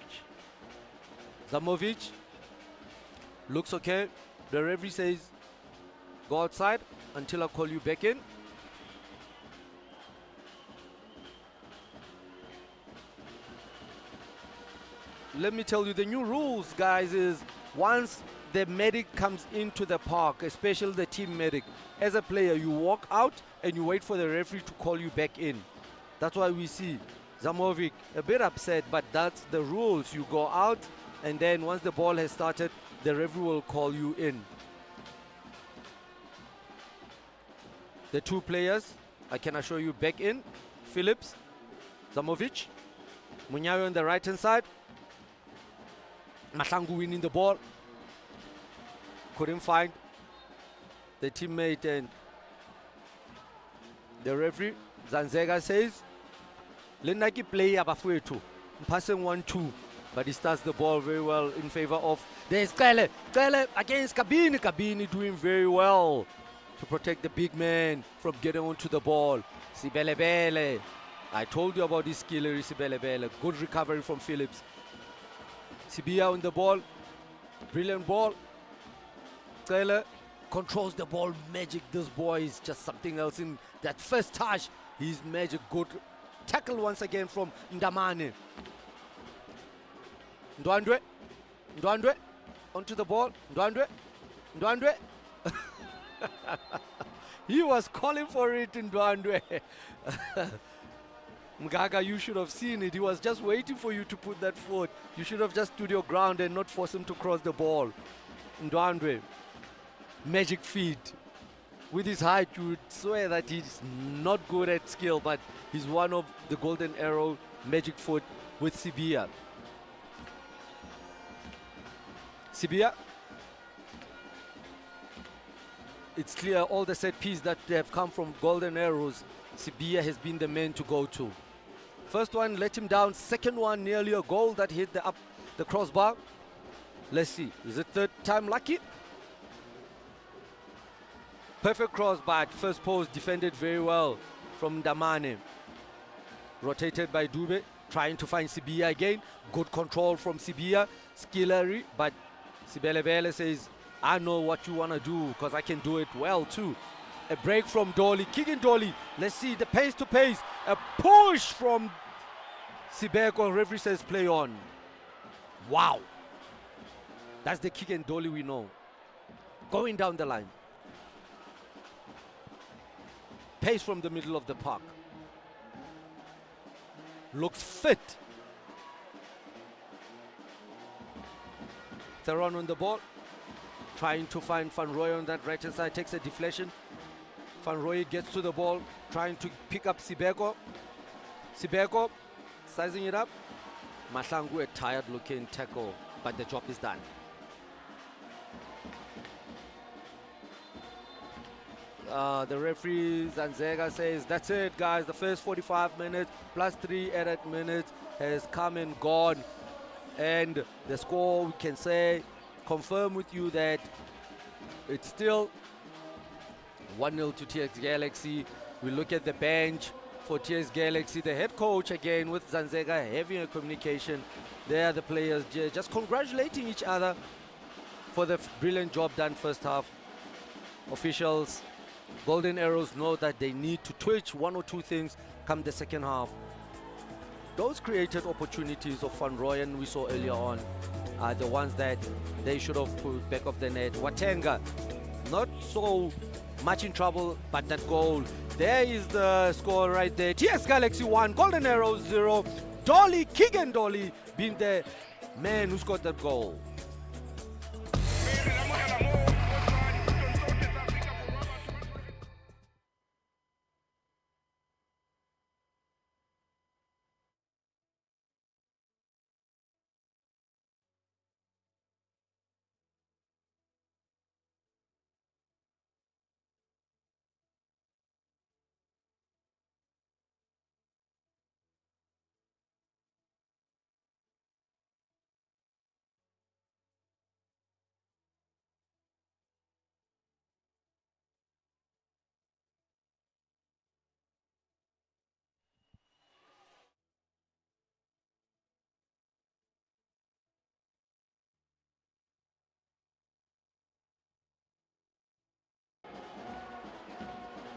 Zamovic looks okay. The referee says, go outside until I call you back in. Let me tell you, the new rules, guys, is once the medic comes into the park, especially the team medic, as a player, you walk out and you wait for the referee to call you back in. That's why we see Zamovic a bit upset, but that's the rules. You go out, and then once the ball has started, the referee will call you in. The two players, I can assure you, back in. Phillips, Zamovic, Munyayo on the right-hand side. Mahlangu winning the ball. Couldn't find the teammate, and the referee, Zanzega, says, Lenaki play abafwetu. Passing 1-2, but he starts the ball very well in favor of. There's Kele. Kele against Kabini. Kabini doing very well to protect the big man from getting onto the ball. Sibelebele. I told you about this skill, Sibelebele. Good recovery from Phillips. Sibia on the ball. Brilliant ball. Taylor controls the ball. Magic. This boy is just something else in that first touch. He's magic. Good tackle once again from Ndamane. Ndwandwe. Ndwandwe. Onto the ball. Ndwandwe. Ndwandwe. He was calling for it in Ndwandwe. Mgaga, you should have seen it. He was just waiting for you to put that foot. You should have just stood your ground and not force him to cross the ball. Ndwandwe. Magic feet. With his height, you would swear that he's not good at skill, but he's one of the golden arrow magic foot with Sibia. Sibia. It's clear all the set pieces that have come from golden arrows, Sibia has been the man to go to. First one let him down. Second one nearly a goal that hit the crossbar. Let's see. Is it third time lucky? Perfect cross, but first post defended very well from Damane. Rotated by Dube, trying to find Sibia again. Good control from Sibia. Skillery, but Sibelebele says, I know what you want to do because I can do it well too. A break from Dolly, kicking Dolly. Let's see the pace to pace. A push from Sibeko. Referee says play on. Wow. That's the kick and Dolly we know. Going down the line. Pace from the middle of the park. Looks fit. Theron on the ball. Trying to find Van Rooy on that right hand side. Takes a deflection. Van Rooy gets to the ball. Trying to pick up Sibeko. Sibeko sizing it up. Mahlangu, a tired looking tackle, but the job is done. The referee Zanzega says that's it, guys. The first 45 minutes plus 3 added minutes has come and gone, and the score, we can say, confirm with you that it's still 1-0 to TX Galaxy. We look at the bench for TX Galaxy. The head coach again with Zanzega having a communication. There are the players just congratulating each other for the brilliant job done first half. officials, Golden Arrows know that they need to twitch one or two things come the second half. Those created opportunities of Van Rooyen we saw earlier on are the ones that they should have put back of the net. Watenga, not so much in trouble, but that goal. There is the score right there. TS Galaxy 1, Golden Arrows 0. Dolly, Keegan Dolly being the man who scored that goal.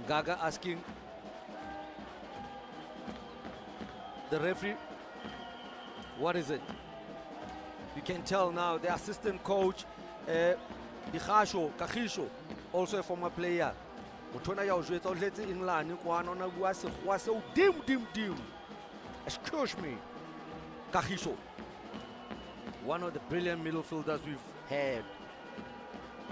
Gaga asking the referee, what is it? You can tell now the assistant coach, Kagisho, also a former player. Excuse me, Kagisho, one of the brilliant middle fielders we've had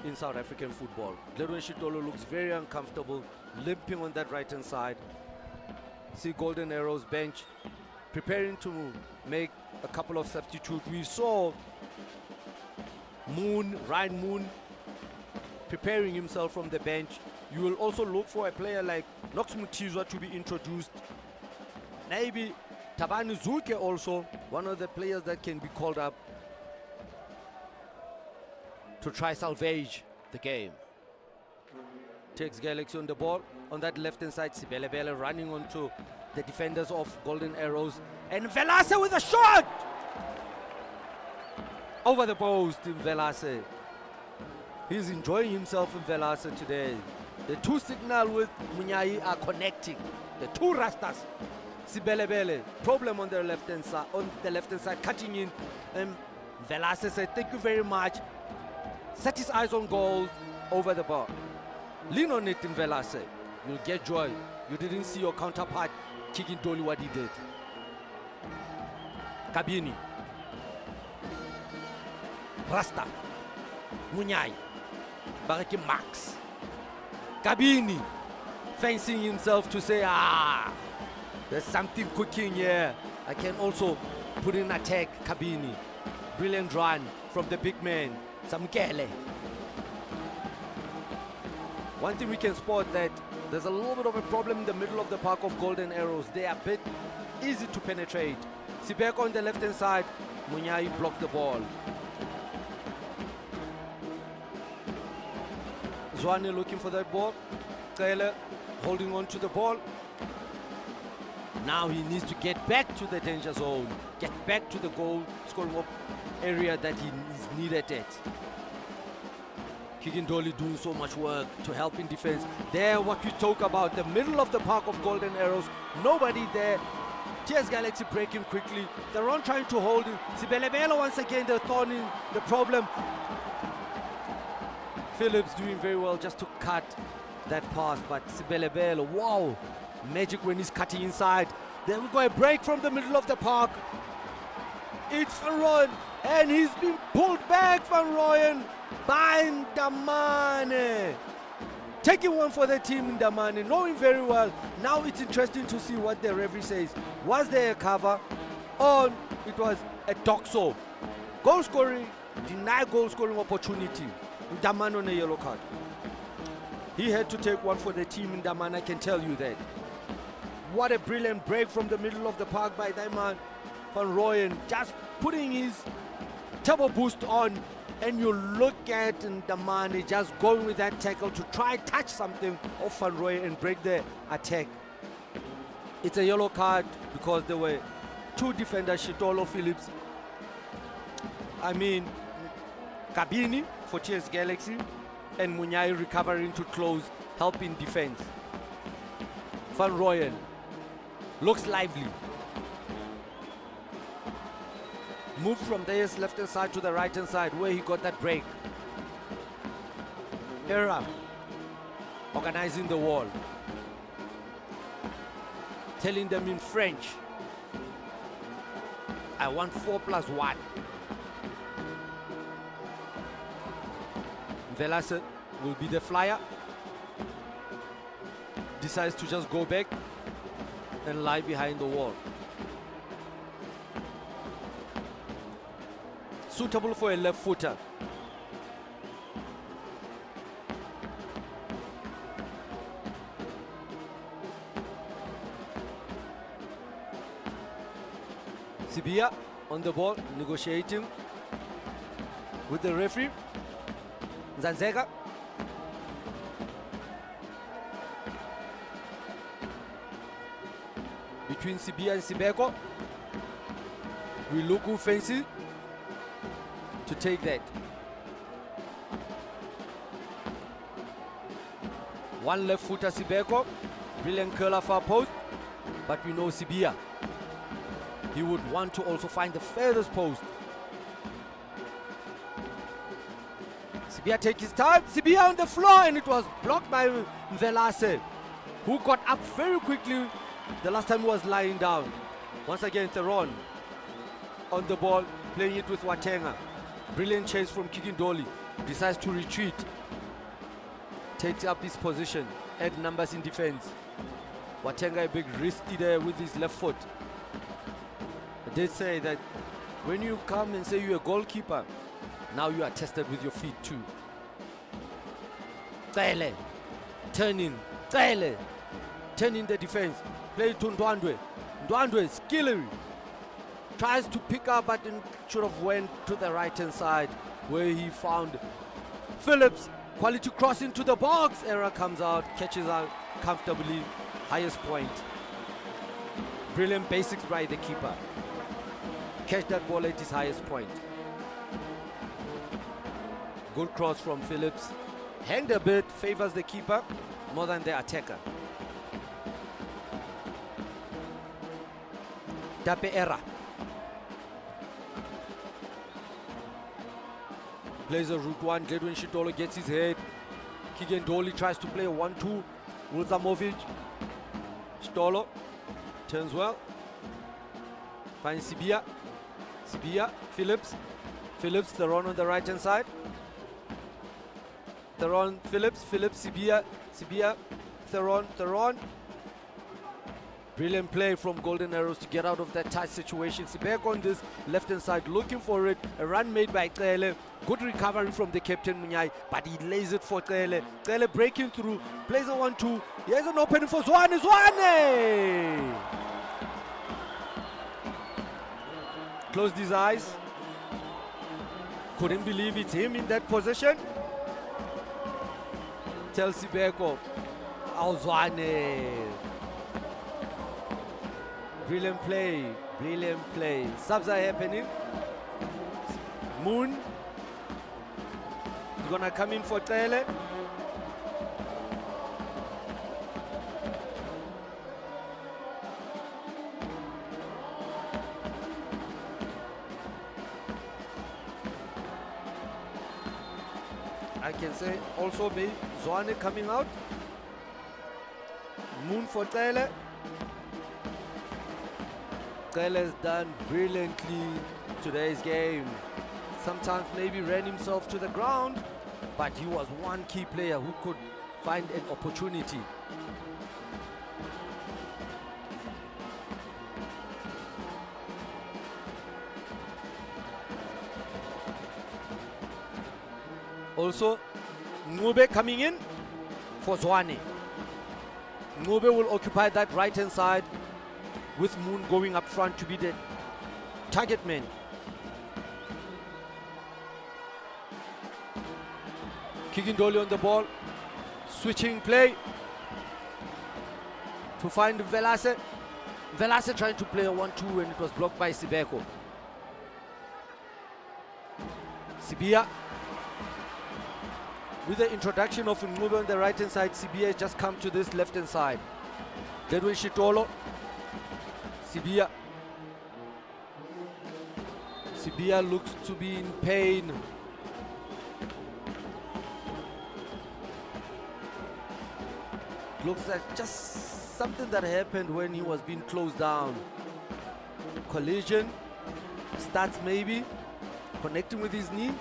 in South African football. Ledwin Shitolo looks very uncomfortable, limping on that right hand side. See Golden Arrows bench preparing to make a couple of substitutes. We saw Ryan Moon preparing himself from the bench. You will also look for a player like Nox Mutizwa to be introduced. Maybe Tabani Zulke also, one of the players that can be called up to try salvage the game. Takes Galaxy on the ball on that left hand side. Sibelebele running onto the defenders of Golden Arrows, and Velase with a shot over the post. In Velase, he's enjoying himself in Velase today. The two signal with Munyai are connecting. The two Rastas. Sibelebele, problem on the left hand side, cutting in. And Velase said, "Thank you very much." Set his eyes on goal over the bar. Lean on it in Velase. You'll get joy. You didn't see your counterpart kicking Dolly what he did. Kabini. Rasta. Munyai. Baraki Max. Kabini. Fencing himself to say, there's something cooking here. I can also put in attack. Kabini. Brilliant run from the big man. Samkele. One thing we can spot that there's a little bit of a problem in the middle of the park of Golden Arrows. They are a bit easy to penetrate. Sibeko on the left hand side, Munyai blocked the ball. Zwane looking for that ball. Kele holding on to the ball. Now he needs to get back to the danger zone, get back to the goal scoring area that he is needed at. Keegan Dolly doing so much work to help in defense. There, what we talk about, the middle of the park of Golden Arrows, nobody there. TS Galaxy breaking quickly. They're on trying to hold him. Sibelebele once again, they're thorn in the problem. Phillips doing very well just to cut that pass, but Sibelebele, wow, magic when he's cutting inside. Then we got a break from the middle of the park. It's Van Rooyen, and he's been pulled back, Van Rooyen, by Ndamane. Taking one for the team in Ndamane, knowing very well. Now it's interesting to see what the referee says. Was there a cover, or it was a doxo? Goal scoring, denied goal scoring opportunity. Ndamane on a yellow card. He had to take one for the team in Ndamane, I can tell you that. What a brilliant break from the middle of the park by that man, Van Rooyen, just putting his turbo boost on, and you look at Ndamane just going with that tackle to try and touch something of Van Rooyen and break the attack. It's a yellow card because there were two defenders, Shitolo Phillips. I mean, Kabini for TS Galaxy, and Munyai recovering to close, helping defense. Van Rooyen looks lively. Move from their left hand side to the right hand side where he got that break. Era organizing the wall, telling them in French, I want 4+1. Velase will be the flyer. Decides to just go back and lie behind the wall. Suitable for a left footer. Sibia on the ball, negotiating with the referee. Zanzega. Between Sibia and Sibeko. We look who fancy to take that. One left footer Sibeko. Brilliant curler far post. But we know Sibia. He would want to also find the furthest post. Sibia take his time. Sibia on the floor, and it was blocked by Velase, who got up very quickly the last time he was lying down. Once again, Theron on the ball, playing it with Watenga. Brilliant chase from Kikindoli. Decides to retreat. Takes up his position. Add numbers in defense. Watenga a big risky there with his left foot. I did say that when you come and say you're a goalkeeper, now you are tested with your feet too. Tsele, turning the defense. Play to Ndwandwe. Ndwandwe, skillery. Tries to pick up, but should have went to the right hand side where he found Phillips. Quality cross into the box. Error comes out, catches out comfortably. Highest point. Brilliant basics by the keeper. Catch that ball at his highest point. Good cross from Phillips. Hanged a bit, favors the keeper more than the attacker. Tape Era. Plays a route one. Gledwin Shitolo gets his head. Keegan Dolly tries to play a 1-2. Wilzamovic. Shitolo turns well. Finds Sibia. Sibia, Phillips. Phillips, Theron on the right hand side. Theron, Phillips, Sibia, Theron. Brilliant play from Golden Arrows to get out of that tight situation. Sibek on this left hand side looking for it. A run made by Tsele. Good recovery from the captain Munyai, but he lays it for Tsele. Tsele breaking through, plays a 1-2. Here's an opening for Zwane. Zwane! Closed his eyes. Couldn't believe it's him in that position. Tell Sibeko, Zwane. Brilliant play. Subs are happening. Moon is gonna come in for Tsele. I can say also be Zwane coming out. Moon for Tsele. Tsele has done brilliantly today's game. Sometimes maybe ran himself to the ground, but he was one key player who could find an opportunity. Also, Ngube coming in for Zwane. Ngube will occupy that right hand side with Moon going up front to be the target man. Kikindoli on the ball, switching play to find Velase. Velase trying to play a 1-2 and it was blocked by Sibeko. Sibia With the introduction of Ngube on the right hand side, Sibia has just come to this left hand side. Dedwin Shitolo. Sibia. Sibia looks to be in pain. Looks like just something that happened when he was being closed down. Collision. Starts maybe. Connecting with his knee.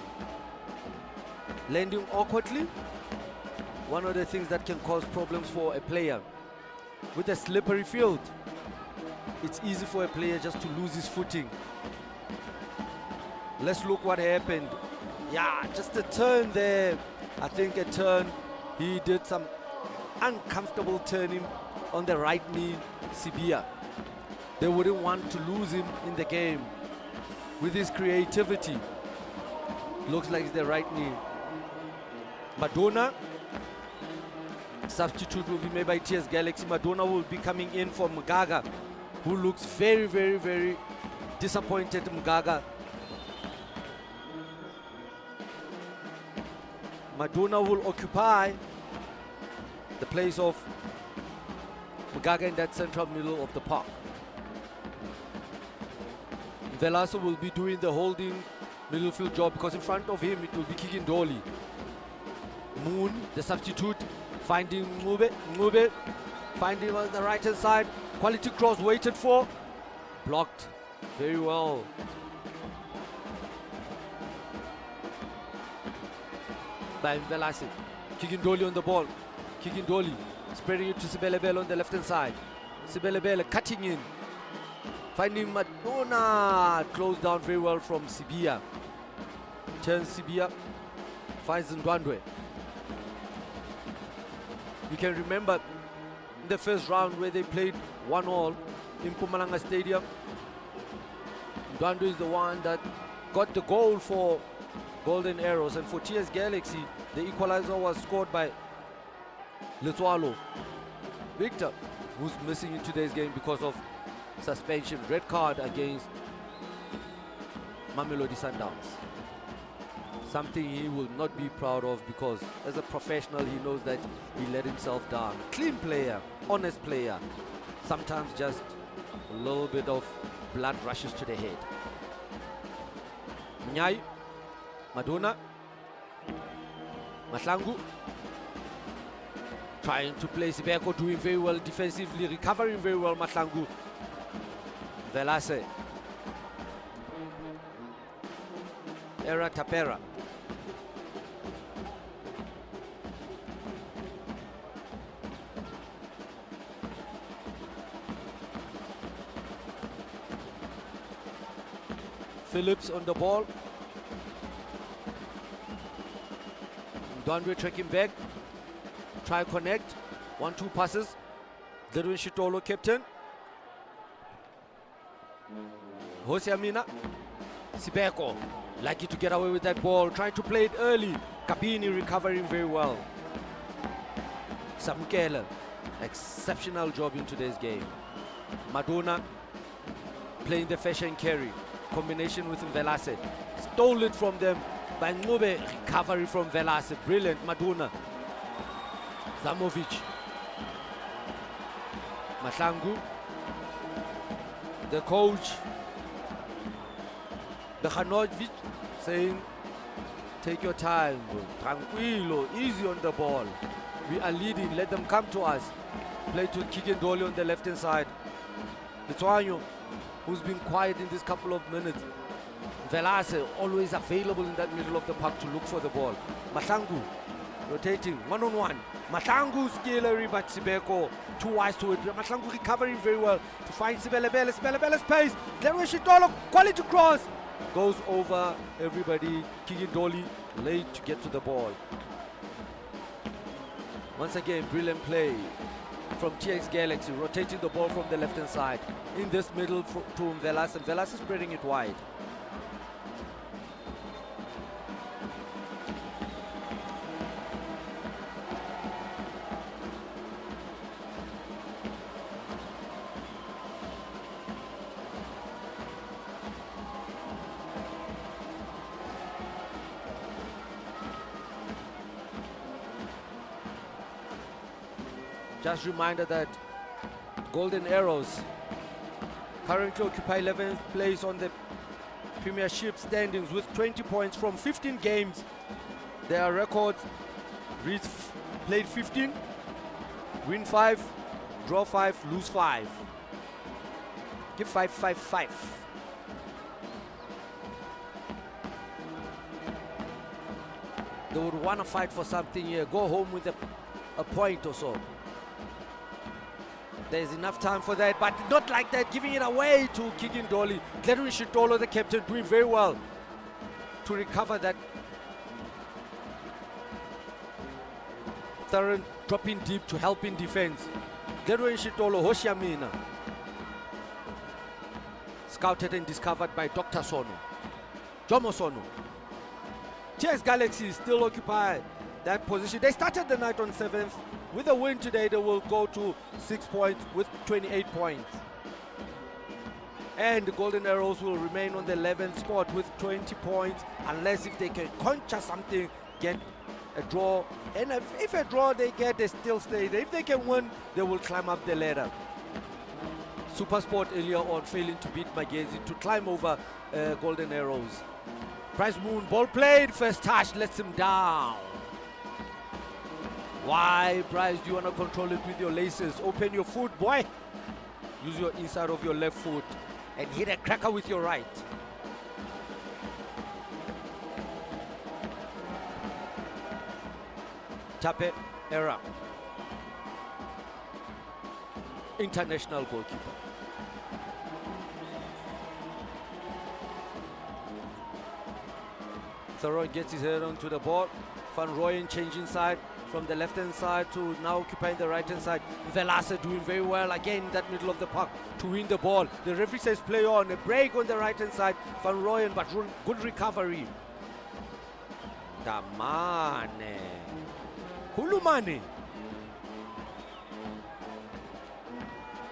Landing awkwardly. One of the things that can cause problems for a player. With a slippery field, it's easy for a player just to lose his footing. Let's look what happened. Yeah, just a turn there. I think a turn. He did some uncomfortable turning on the right knee, Sibia. They wouldn't want to lose him in the game. With his creativity, looks like it's the right knee. Madonna, substitute will be made by TS Galaxy. Madonna will be coming in for Mgaga, who looks very, very, very disappointed. Mgaga. Madonna will occupy the place of Mgaga in that central middle of the park. Velaso will be doing the holding middle field job because in front of him it will be Kicking Dolly. Moon, the substitute, finding Ngube, finding on the right hand side. Quality cross waited for. Blocked very well. By Velasi. Kicking Dolly on the ball. Kicking Dolly. Spreading it to Sibelebele on the left hand side. Sibelebele cutting in. Finding Madonna. Closed down very well from Sibia. Turns Sibia. Finds Ndwandwe. You can remember in the first round where they played 1-1 in Mpumalanga Stadium. Ndwandwe is the one that got the goal for Golden Arrows, and for TS Galaxy, the equalizer was scored by Letswalo Victor, who's missing in today's game because of suspension, red card against Mamelodi Sundowns. Something he will not be proud of because as a professional he knows that he let himself down. Clean player, honest player. Sometimes just a little bit of blood rushes to the head. Mnyai, Madonna, Mahlangu, trying to play Sibeko, doing very well defensively, recovering very well Mahlangu. Velase, Era Tapera. Phillips on the ball. Ndwandwe tracking back. Try connect. 1-2 passes. Dedwin Shitolo, captain. Jose Amina. Sibeko, lucky to get away with that ball. Trying to play it early. Kabini recovering very well. Samukela, exceptional job in today's game. Madonna playing the fashion carry. Combination with Velase. Stole it from them by Ngube. Recovery from Velase. Brilliant. Madonna. Zamovic. Mahlangu. The coach, Bekhanovic, saying, take your time, tranquilo, easy on the ball. We are leading, let them come to us. Play to Kicking Dolly on the left hand side. Letswanyo, who's been quiet in this couple of minutes. Velase, always available in that middle of the park to look for the ball. Mahlangu, rotating, one-on-one. Mahlangu skillery, but Sibeko too wise to it. Mahlangu recovering very well to find Sibelebele. Sibelebele's pace. Dedwin Shitolo, quality cross. Goes over everybody. Kicking Dolly late to get to the ball. Once again, brilliant play from TX Galaxy, rotating the ball from the left hand side. In this middle to Velas, and Velas is spreading it wide. Just reminder that Golden Arrows currently occupy 11th place on the Premiership standings with 20 points from 15 games. Their records played 15, win 5, draw 5, lose 5. Give 5, 5, 5. They would want to fight for something here. Go home with a point or so. There's enough time for that, but not like that, giving it away to Kicking Dolly. Glenwin Shitolo, the captain, doing very well to recover that. Theron dropping deep to help in defense. Glenwin Shitolo, Hoshiamina. Scouted and discovered by Dr. Sono. Jomo Sono. TS Galaxy still occupy that position. They started the night on 7th. With a win today, they will go to 6 points with 28 points. And the Golden Arrows will remain on the 11th spot with 20 points, unless if they can conjure something, get a draw. And if a draw they get, they still stay there. If they can win, they will climb up the ladder. Supersport earlier on failing to beat Magezi to climb over Golden Arrows. Bryce Moon, ball played, first touch, lets him down. Why, Bryce, do you want to control it with your laces? Open your foot, boy. Use your inside of your left foot and hit a cracker with your right. Tape, error. International goalkeeper. Thoreau gets his head onto the ball. Van Rooyen changing side from the left-hand side to now occupying the right-hand side. Velasa doing very well again in that middle of the park to win the ball. The referee says play on. A break on the right-hand side. Van Rooyen, but good recovery. Damane. Kulumani.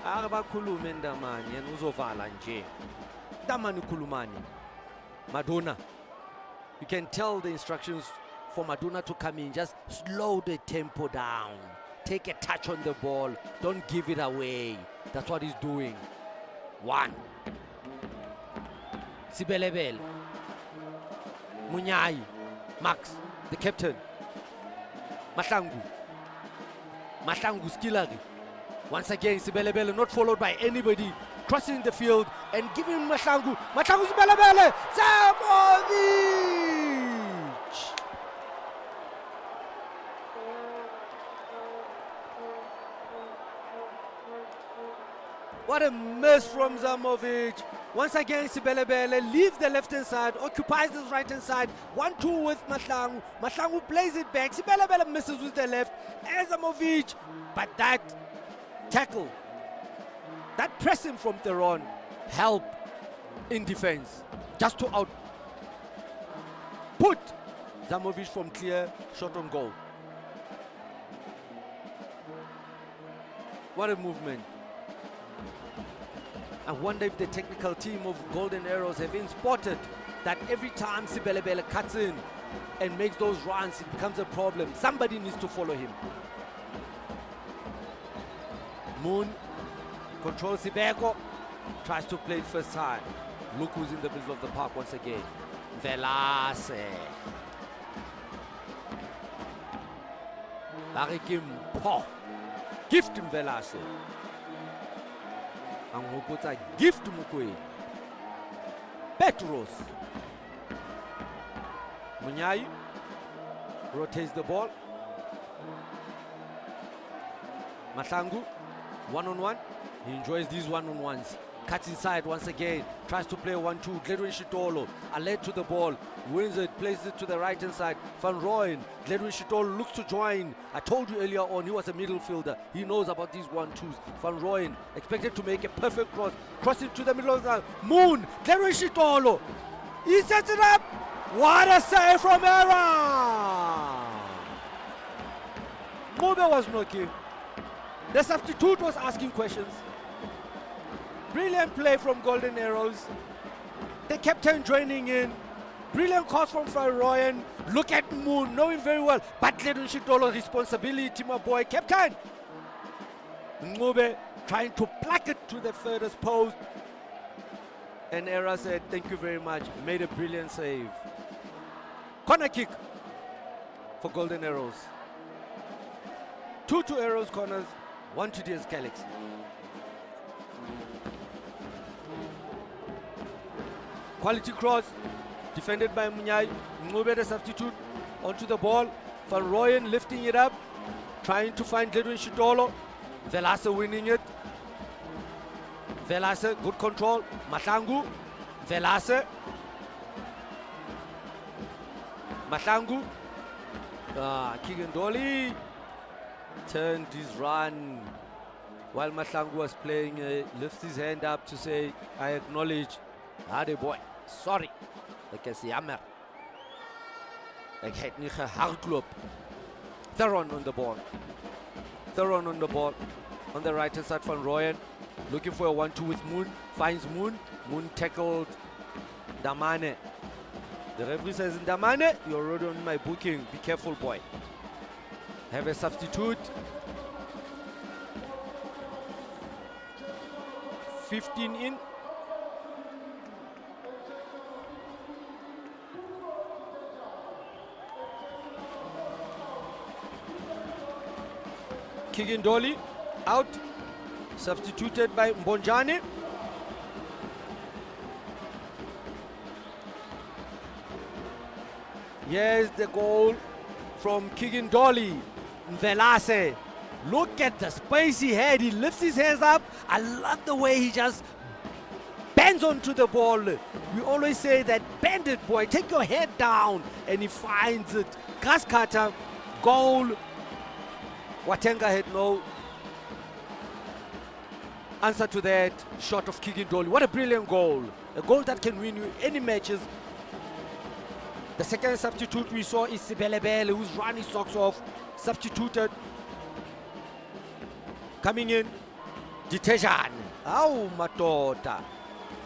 Abakhulume ndamani yena uzovala nje. Damani kulumani. Madonna. You can tell the instructions for Madonna to come in. Just slow the tempo down. Take a touch on the ball. Don't give it away. That's what he's doing. 1. Sibelebele. Munyai. Max, the captain. Mahlangu. Mahlangu Skilari. Once again, Sibelebele not followed by anybody. Crossing the field and giving Mahlangu. Mahlangu Sibelebele. Zamovic. What a miss from Zamovic. Once again, Sibelebele leaves the left-hand side, occupies the right-hand side. 1-2 with Mahlangu. Mahlangu plays it back. Sibelebele misses with the left. And Zamovic. But that tackle, that pressing from Theron, help in defense. Just to put Zamovic from clear shot on goal. What a movement. I wonder if the technical team of Golden Arrows have been spotted that every time Sibelebele cuts in and makes those runs, it becomes a problem. Somebody needs to follow him. Moon controls Sibeko, tries to play it first time. Look who's in the middle of the park once again. Velase. Barikim Po. Gift him Velase. Angopota gift Mukwe. Petros. Munyai rotates the ball. Mahlangu, one-on-one. He enjoys these one-on-ones. Cuts inside once again. Tries to play 1-2. Glenwin Shitolo alert to the ball. Wins it, plays it to the right-hand side. Van Rooyen. Glenwin Shitolo looks to join. I told you earlier on, he was a middle fielder. He knows about these 1-2s. Van Rooyen expected to make a perfect cross. Crossing to the middle of the Moon. Glenwin Shitolo. He sets it up. What a save from Era. Mobe was knocking. The substitute was asking questions. Brilliant play from Golden Arrows. The captain joining in. Brilliant cross from Van Rooyen. Look at Moon, knowing very well. But Glenwin Shitolo, responsibility, my boy. Captain, Ngube trying to pluck it to the furthest post. And Era said, thank you very much. Made a brilliant save. Corner kick for Golden Arrows. 2 to Arrows corners, 1 to DS Galaxy. Quality cross, defended by Munyai. Ngube the substitute onto the ball. Van Rooyen lifting it up, trying to find Gledwin Shidolo. Velasa winning it. Velasa, good control. Mahlangu. Velasa. Mahlangu. Keegan Dolly turned his run while Mahlangu was playing. Lifts his hand up to say, I acknowledge. Hade boy, sorry. Like I say, jammer. Like het nie gehardloop. Theron on the ball. Theron on the ball. On the right hand side from Rooyen. Looking for a 1-2 with Moon. Finds Moon. Moon tackled Damane. The referee says, Damane, you're already on my booking. Be careful, boy. Have a substitute. 15 in. Keegan Dolly out, substituted by Mbonjane. Here's the goal from Keegan Dolly. Velase, look at the space he had. He lifts his hands up. I love the way he just bends onto the ball. We always say that, bend it, boy, take your head down. And he finds it. Grass cutter, goal. Watenga had no answer to that shot of Keegan Dolly. What a brilliant goal. A goal that can win you any matches. The second substitute we saw is Sibelebele, who's run his socks off. Substituted. Coming in, Detejan. Aw, matota.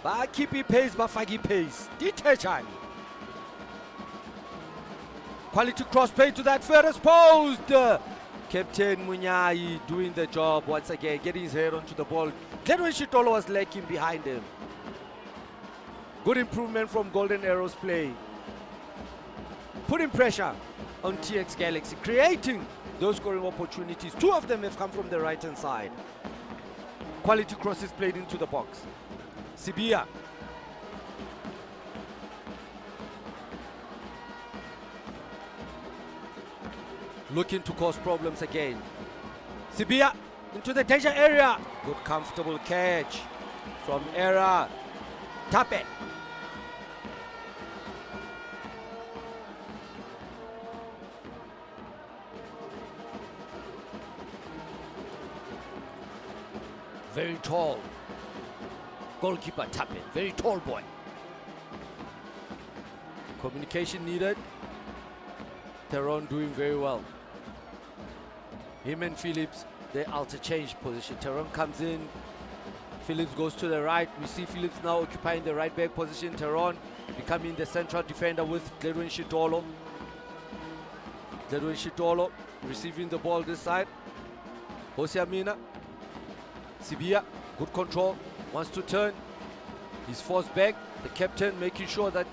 Ba keepy pace, ba fagi pace. Detejan. Quality cross play to that furthest post. Captain Munyai doing the job once again, getting his head onto the ball. Gledwin Shitolo was lacking behind him. Good improvement from Golden Arrows play. Putting pressure on TX Galaxy, creating those scoring opportunities. 2 of them have come from the right hand side. Quality crosses played into the box. Sibia. Looking to cause problems again. Sibia into the danger area. Good comfortable catch from Era. Tape. Very tall. Goalkeeper Tape. Very tall boy. Communication needed. Teron doing very well. Him and Phillips, they interchange position. Teron comes in, Phillips goes to the right. We see Phillips now occupying the right back position. Teron becoming the central defender with Gledwin Shitolo. Gledwin Shitolo receiving the ball this side. Hosiamina. Sibia, good control, wants to turn. He's forced back. The captain making sure that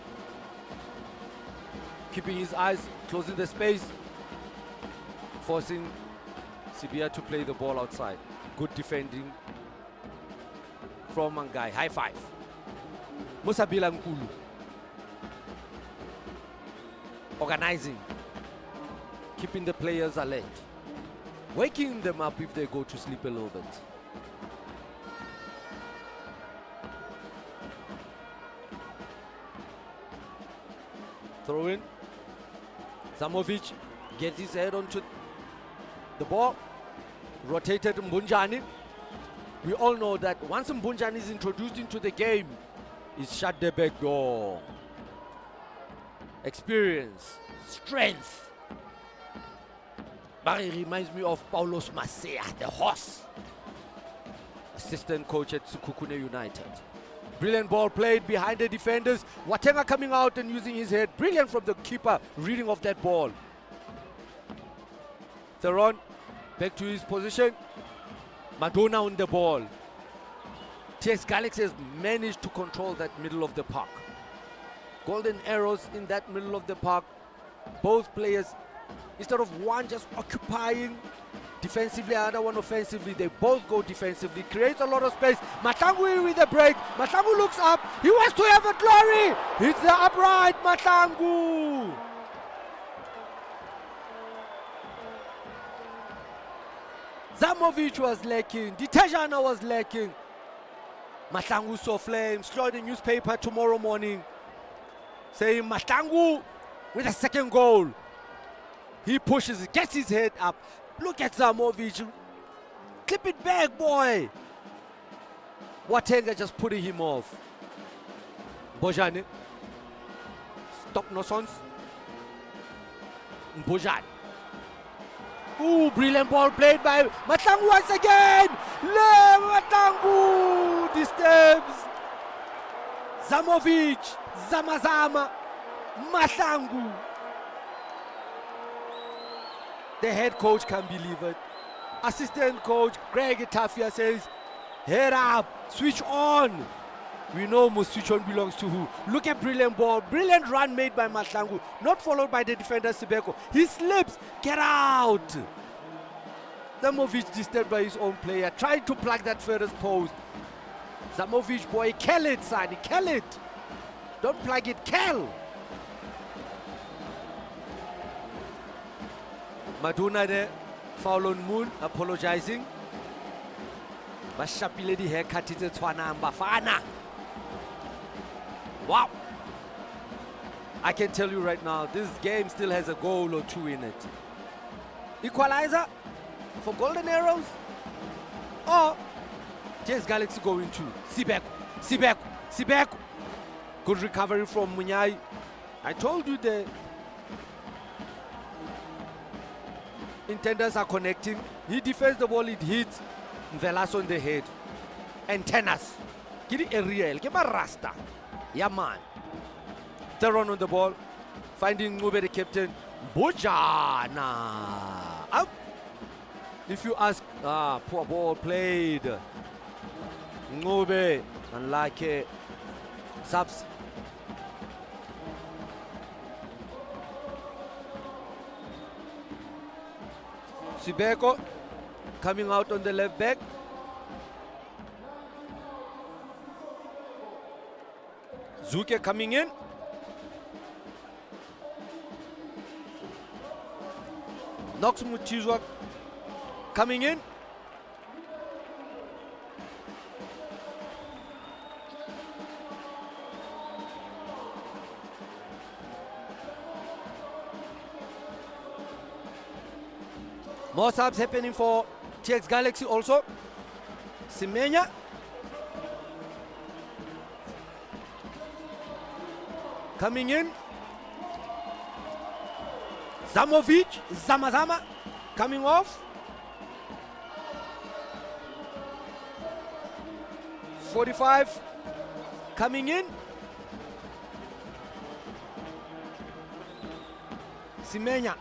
keeping his eyes, closing the space, forcing Sibia to play the ball outside. Good defending from Mangai. High five. Musabila Nkulu. Organizing. Keeping the players alert. Waking them up if they go to sleep a little bit. Throw in. Zamovic gets his head onto the ball. Rotated Mbunjani. We all know that once Mbunjani is introduced into the game, it's shut the back door. Experience, strength. But it reminds me of Paulos Masea, the horse. Assistant coach at Sukukune United. Brilliant ball played behind the defenders. Watenga coming out and using his head. Brilliant from the keeper, reading of that ball. Theron back to his position. Madonna on the ball. TS Galaxy has managed to control that middle of the park. Golden arrows in that middle of the park. Both players, instead of one just occupying defensively, other one offensively, they both go defensively. Creates a lot of space. Mahlangu with the break. Mahlangu looks up. He wants to have a glory. Hits the upright. Mahlangu. Zamovic was lacking. Ditejana was lacking. Mahlangu saw flames. Saw the newspaper tomorrow morning saying Mahlangu with a second goal. He pushes, gets his head up. Look at Zamovic. Clip it back, boy. Watenga just putting him off. Bojane. Stop nonsense. Bojane. Ooh, brilliant ball played by Mahlangu once again. Mahlangu disturbs Zamovic. Zamazama. Mahlangu. The head coach can't believe it. Assistant coach Greg Etafia says, head up, switch on. We know most switch on belongs to who. Look at brilliant ball, brilliant run made by Mahlangu, not followed by the defender Sibeko. He slips, get out. Zamovic disturbed by his own player, trying to plug that furthest post. Zamovic, boy, kill it, son, kill it. Don't plug it, kill. Madonna there, foul on Moon, apologizing. Bashapile di haircut is Twana Mbafana. Wow. I can tell you right now, this game still has a goal or two in it. Equalizer for Golden Arrows. Or TS Galaxy going to Sibeko. Good recovery from Munyai. I told you the intenders are connecting. He defends the ball, it hits Velas on the head. Antennas. Kiri Ariel, Kema Rasta. Yeah, man. The run on the ball. Finding Ngube, the captain. Bojana. Up. If you ask, poor ball played. Ngube, unlike subs. Sibeko coming out on the left back. Zuke coming in. Knox Mutizwa coming in. More subs happening for TX Galaxy also. Semenya. Coming in. Zamovic. Zamazama. Coming off. 45. Coming in. Semenya.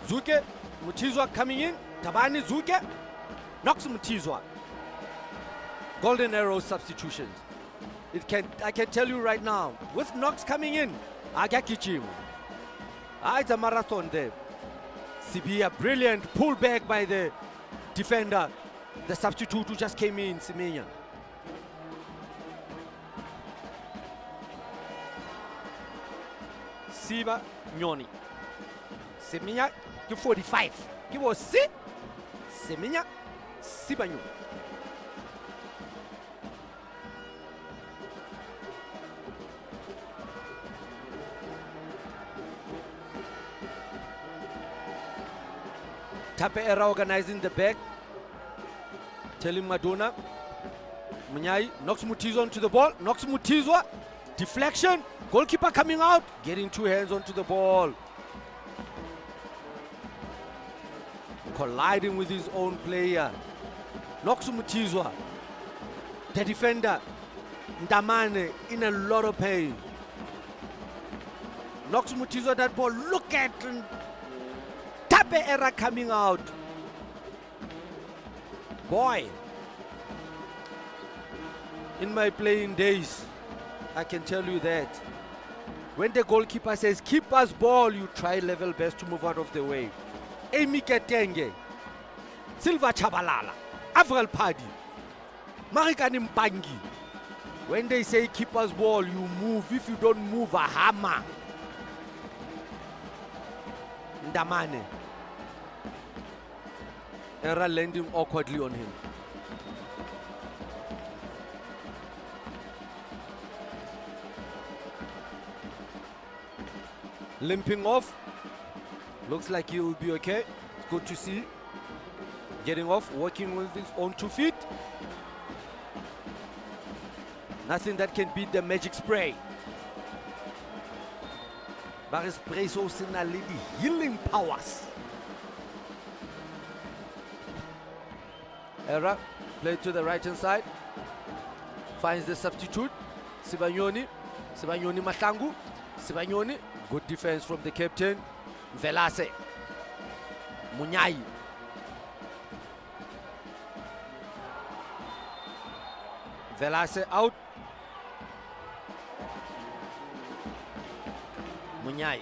Zuke, Mutizwa coming in. Tabani Zuke, knocks Mutizwa. Golden Arrow substitutions. I can tell you right now, with Knox coming in, Agakichim. It's a marathon there. Sibia, brilliant pull back by the defender. The substitute who just came in, Semenya. Siba Nyoni. Semenya, 45. Give us si. Semenya, Siba Nyoni. Tape era organizing the back. Telling Madonna. Munyai knocks Mutizwa onto the ball. Knocks Mutizwa. Deflection. Goalkeeper coming out. Getting two hands onto the ball. Colliding with his own player. Knocks Mutizwa. The defender, Ndamane, in a lot of pain. Knocks Mutizwa that ball. Look at Tape Era coming out. Boy, in my playing days, I can tell you that when the goalkeeper says, keep us ball, you try level best to move out of the way. Amy Ketenge, Silva Chabalala, Avril Paddy, Marikani Mpangi. When they say keep us ball, you move. If you don't move, a hammer. Ndamane. Era landing awkwardly on him. Limping off. Looks like he'll be okay. It's good to see. Getting off, working with his own 2 feet. Nothing that can beat the magic spray. But spray so signally healing powers. Era, play to the right hand side. Finds the substitute. Sibanyoni. Sibanyoni Mahlangu. Sibanyoni. Good defense from the captain. Velase. Munyai. Velase out. Munyai.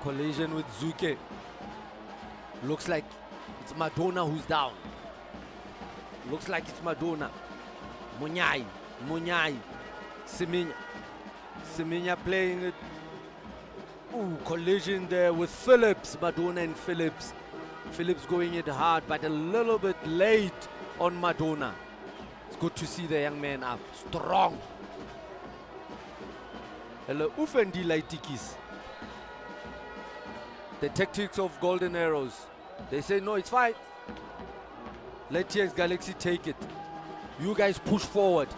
Collision with Zuke. Looks like it's Madonna who's down. Looks like it's Madonna. Munyai. Munyai. Siminya. Siminya playing it. Ooh, collision there with Phillips. Madonna and Phillips. Phillips going it hard, but a little bit late on Madonna. It's good to see the young man up. Strong. Hello, Ufendi Laitikis. The tactics of Golden Arrows. They say, no, it's fine. Let TX Galaxy take it. You guys push forward.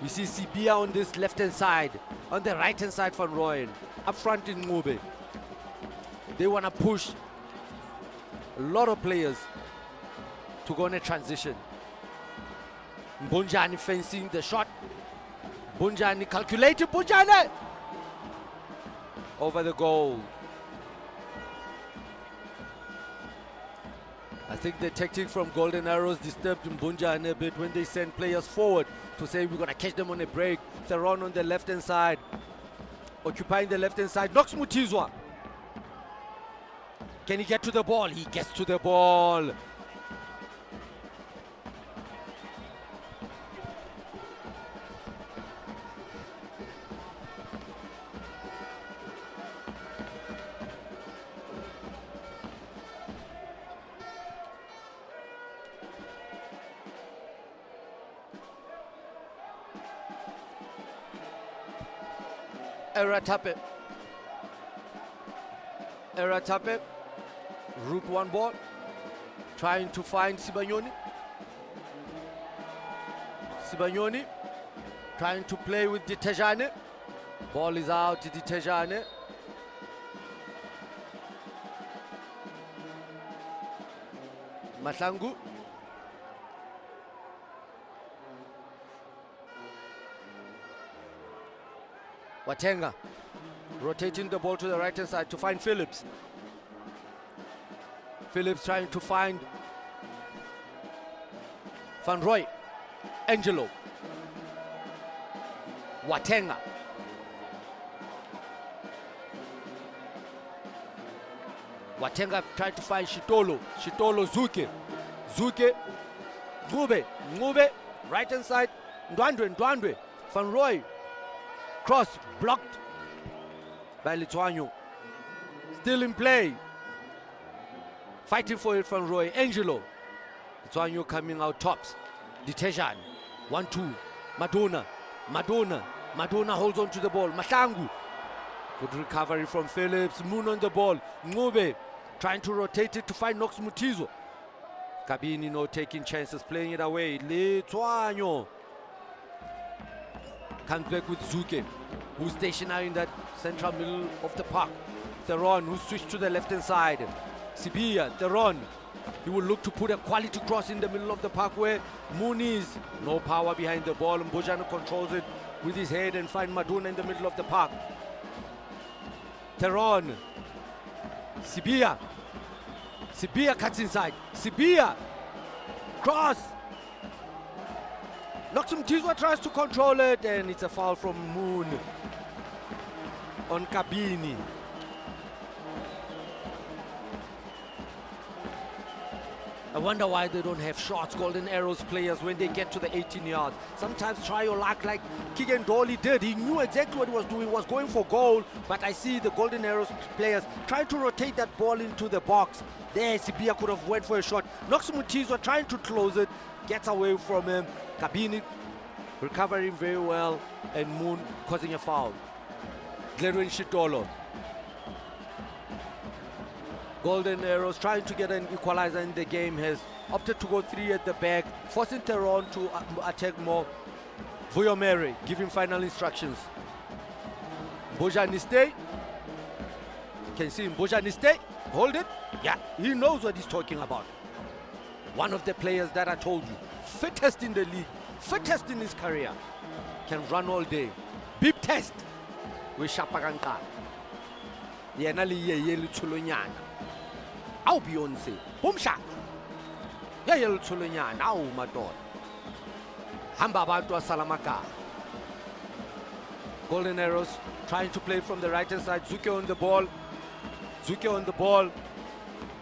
We see Sibia on this left-hand side. On the right-hand side for Royan. Up front in Mube. They want to push a lot of players to go on a transition. Bunjani fencing the shot. Bunjani calculated. Bunjani! Over the goal. I think the tactic from Golden Arrows disturbed Mbunjani a bit when they send players forward to say we're going to catch them on a break. Theron on the left-hand side. Occupying the left-hand side. Knocks Mutizwa. Can he get to the ball? He gets to the ball. Era Tape. Era Tape. Route 1 ball. Trying to find Sibanyoni. Sibanyoni. Trying to play with Ditejane. Ball is out to Ditejane. Mahlangu. Watenga rotating the ball to the right hand side to find Phillips. Phillips trying to find Van Roy. Angelo. Watenga. Watenga trying to find Shitolo. Shitolo Zuke. Zuke. Ngube. Ngube. Right hand side. Ndwandwe. Ndwandwe. Van Roy. Cross blocked by Lituano. Still in play. Fighting for it from Roy. Angelo. Lituano coming out tops. Detejan. 1-2. Madonna. Madonna. Madonna holds on to the ball. Mahlangu. Good recovery from Phillips. Moon on the ball. Ngube trying to rotate it to find Knox Mutizo. Kabini no taking chances, playing it away. Lituano comes back with Zuke, who's stationary in that central middle of the park. Theron, who switched to the left-hand side. Sibia, Theron, He will look to put a quality cross in the middle of the park where Muniz, no power behind the ball. Mbojana controls it with his head and find Maduna in the middle of the park. Teron. Sibia. Sibia cuts inside. Sibia. Cross. Noxum Tizwa tries to control it, and it's a foul from Moon on Kabini. I wonder why they don't have shots, Golden Arrows players, when they get to the 18 yards. Sometimes try your luck like Keegan Dolly did. He knew exactly what he was doing, was going for goal, but I see the Golden Arrows players trying to rotate that ball into the box. There, Sibia could have went for a shot. Noxumutizwa trying to close it, gets away from him. Kabini recovering very well, and Moon causing a foul. Gledwin Shitolo. Golden Arrows trying to get an equalizer in the game, has opted to go 3 at the back, forcing Teron to attack more. Vuyomere giving final instructions. Bojaniste, can see him. Bojaniste, hold it. Yeah, he knows what he's talking about. One of the players that I told you, fittest in the league, fittest in his career, can run all day. Big test with Shapaganka. Yenali Yelu Tulonyana. Au Beyonce, boom shot. Yayel Tulonyana, au Madon. Hamba Batua Salamaka. Golden Arrows trying to play from the right hand side. Zuke on the ball. Zuke on the ball.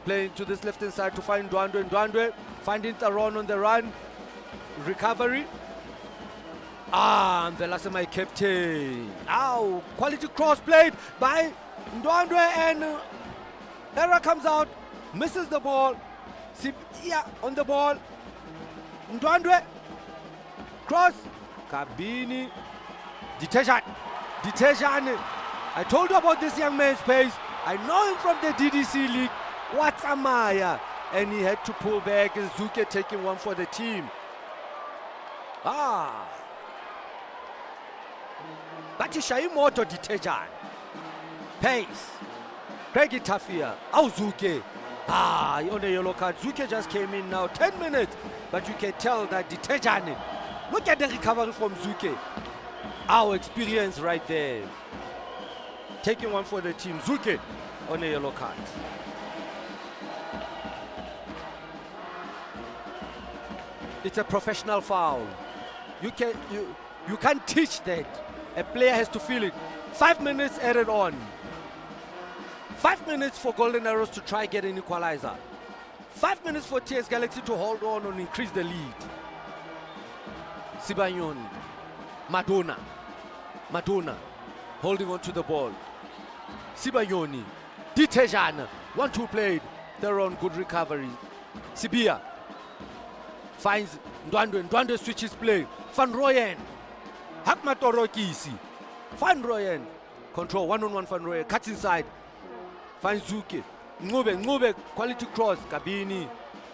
Playing to this left hand side to find Ndwandwe. Ndwandwe finding Taron on the run. Recovery. And Velasa, my captain. Ow, quality cross played by Ndwandwe, and error comes out, misses the ball. Sibia on the ball. Ndwandwe. Cross. Kabini. Detejan. I told you about this young man's pace. I know him from the DDC League. What's Amaya? And he had to pull back, and Zuke taking one for the team. Batisha Imoto Detejan. Pace. Craigie Tafia. Zuke. On the yellow card. Zuke just came in now. 10 minutes. But you can tell that Detejan. Look at the recovery from Zuke. Our experience right there. Taking one for the team. Zuke on a yellow card. It's a professional foul. You can't teach that. A player has to feel it. 5 minutes added on. 5 minutes for Golden Arrows to try get an equalizer. 5 minutes for TS Galaxy to hold on and increase the lead. Sibanyoni. Madonna holding on to the ball. Sibayoni. Ditejana. 1-2 played. They're on good recovery. Sibia finds Ndwandwe. Ndwandwe switches play. Van Rooyen. Hakmatorokisi. Van Rooyen. Control. 1-on-1 Van Rooyen. Cuts inside. Finds Zuke. Ngube. Quality cross. Kabini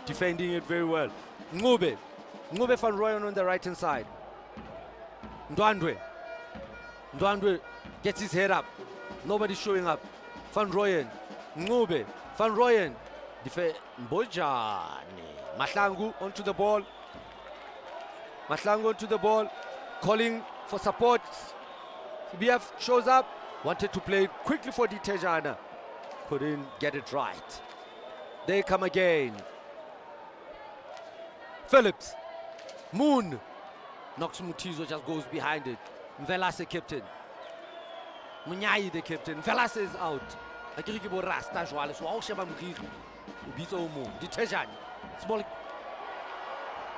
defending it very well. Ngube Van Rooyen on the right hand side. Ndwandwe gets his head up. Nobody's showing up. Van Rooyen. Ngube. Van Rooyen. Mbojane. Mahlangu onto the ball. Calling for support. BF shows up. Wanted to play quickly for Ditejana. Couldn't get it right. They come again. Phillips. Moon. Knox Mutizo just goes behind it. Mvelase captain. Munyayi the captain. Mvelase is out. Akirikibo Rasta Joale. So Ausheba Mukiri. Ubito Moon. Ditejana. Small.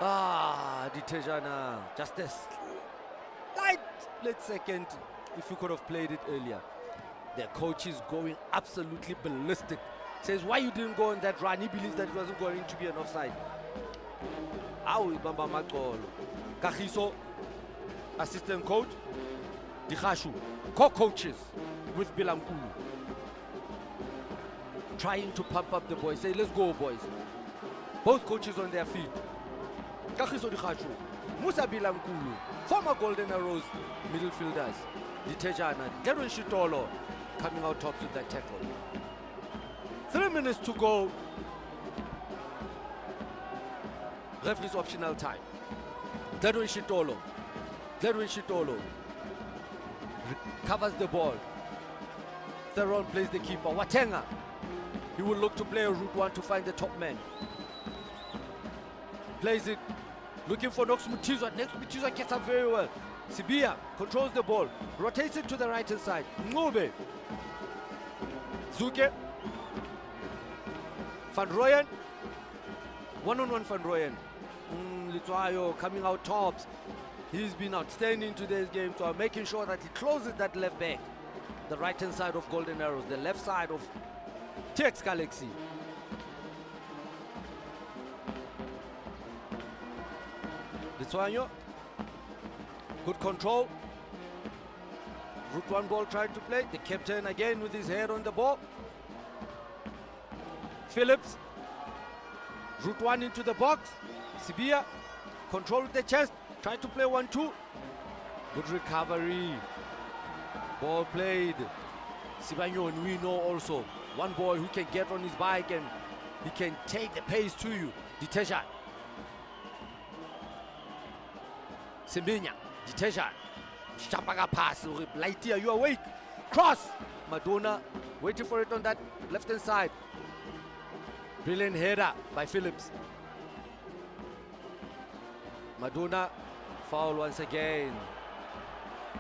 Ditejana. Just a slight split second. If you could have played it earlier. Their coach is going absolutely ballistic. Says, why you didn't go on that run? He believes that it wasn't going to be an offside. Bamba Makolo. Kahiso, assistant coach. Dikhashu, co-coaches with Bilankulu. Trying to pump up the boys. Say, let's go, boys. Both coaches on their feet. Kahiso Dikhashu, Musa Bilankulu, former Golden Arrows midfielders. Ditejana, Gledwin Shitolo coming out top with that tackle. 3 minutes to go. Referee's optional time. Derwin Shitolo covers the ball. Theron plays the keeper. Watenga. He will look to play a route one to find the top man. Plays it. Looking for Nox Mutizwa. Next Mutizwa gets up very well. Sibia controls the ball. Rotates it to the right hand side. Ngube. Zuke. Van Rooyen. One-on-one Van Rooyen. Litwayo coming out tops. He's been outstanding today's game, so I'm making sure that he closes that left back. The right hand side of Golden Arrows, the left side of TX Galaxy. Litwayo. Good control. Route one ball tried to play. The captain again with his head on the ball. Phillips. Route one into the box. Sibia. Control with the chest. Tried to play 1-2. Good recovery. Ball played. Sibanyo and we know also. One boy who can get on his bike and he can take the pace to you. Deteja. Simbinya. Deteja. Shapaga pass. Lightia, you awake. Cross. Madonna waiting for it on that left hand side. Brilliant header by Phillips. Madonna foul once again.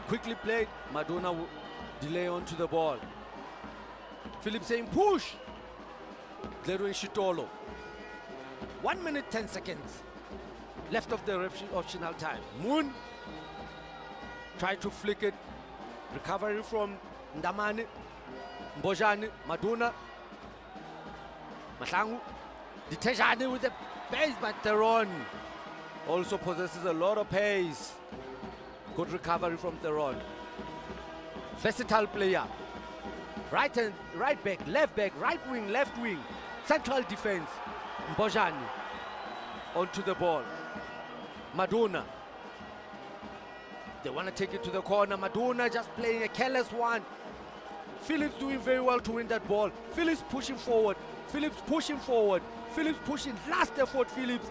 Quickly played. Madonna delay onto the ball. Phillips saying push. Derwin Shitolo. 1 minute 10 seconds left of the optional time. Moon tried to flick it. Recovery from Ndamane. Mbojane. Madonna. Mahlangu. Ditejane with the pace, but Theron also possesses a lot of pace. Good recovery from Theron. Versatile player. Right back, left right wing, left wing. Central defense. Mbojane onto the ball. Madonna. They want to take it to the corner. Madonna just playing a careless one. Phillips doing very well to win that ball. Phillips pushing forward. Phillips pushing forward. Phillips pushing. Last effort, Phillips.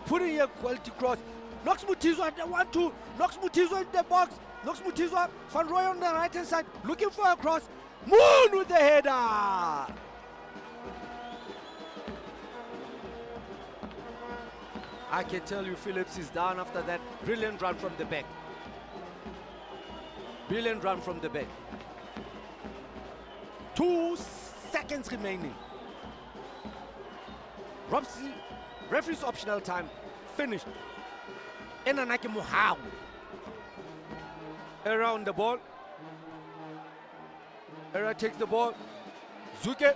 Putting a quality cross. Nox Mutizwa at the 1-2. Nox Mutizwa in the box. Nox Mutizwa. Van Rooyen on the right hand side. Looking for a cross. Moon with the header. I can tell you Phillips is down after that. Brilliant run from the back. Brilliant run from the back. 2 seconds remaining. Robsy, referee's optional time finished. Enanake Mohau. Era on the ball. Era takes the ball. Zuke,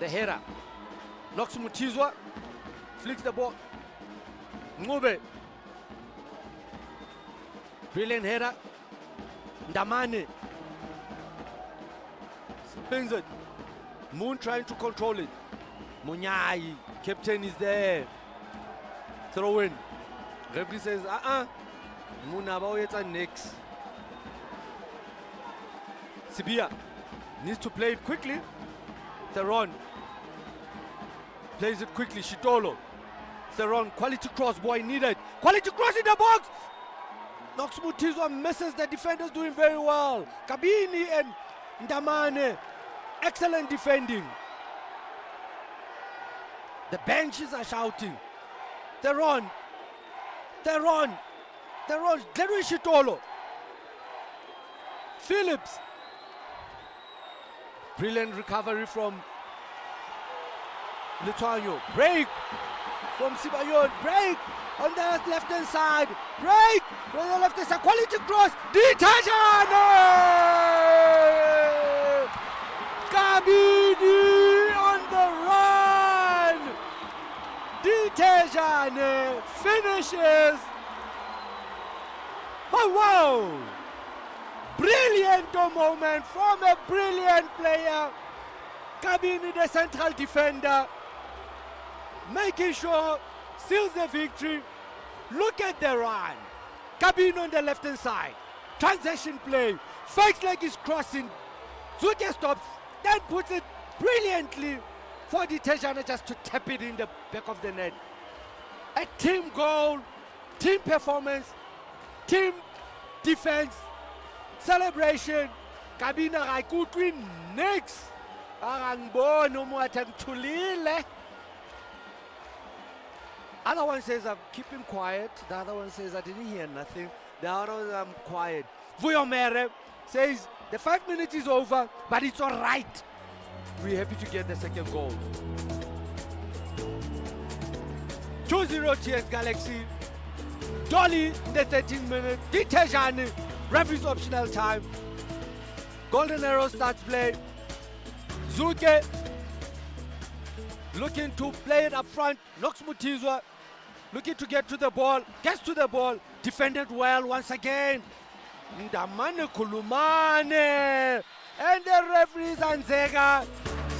the header. Nox Mutizwa, flicks the ball. Ngube. Brilliant header. Ndamane. Spins it. Moon trying to control it. Munyai, captain is there. Throw in. Referee says, Moon about next. Sibia needs to play it quickly. Theron plays it quickly. Shitolo. Theron, quality cross, boy needed. Quality cross in the box. Nox Mutizwa misses. The defenders doing very well. Kabini and Ndamane, excellent defending. The benches are shouting. Theron, Derwin Shitolo. Phillips. Brilliant recovery from Litwayo. Break from Sibayon. Break on the left hand side. Break from the left hand side. Quality cross. Detajane! Kabini on the run. Detajane finishes. Oh wow! Brilliant moment from a brilliant player. Kabini, the central defender, making sure seals the victory. Look at the run. Kabini on the left hand side. Transition play. Fakes like he's crossing. Zuke stops, then puts it brilliantly for the Tejana just to tap it in the back of the net. a team goal, team performance, team defense, celebration. Kabina Raikutwin next. Arangbono Muatantulile. Other one says I'm keeping quiet. The other one says I didn't hear nothing. The other one I'm quiet. Vuyomere says the 5 minutes is over, but it's all right. We're happy to get the second goal. 2-0 TS Galaxy. Dolly in the 13th minute. Ditejani, referee's optional time. Golden Arrow starts play. Zuke looking to play it up front. Nox Mutizwa looking to get to the ball. Gets to the ball. Defended well once again. Ndamane Kulumane. And the referee Zanzega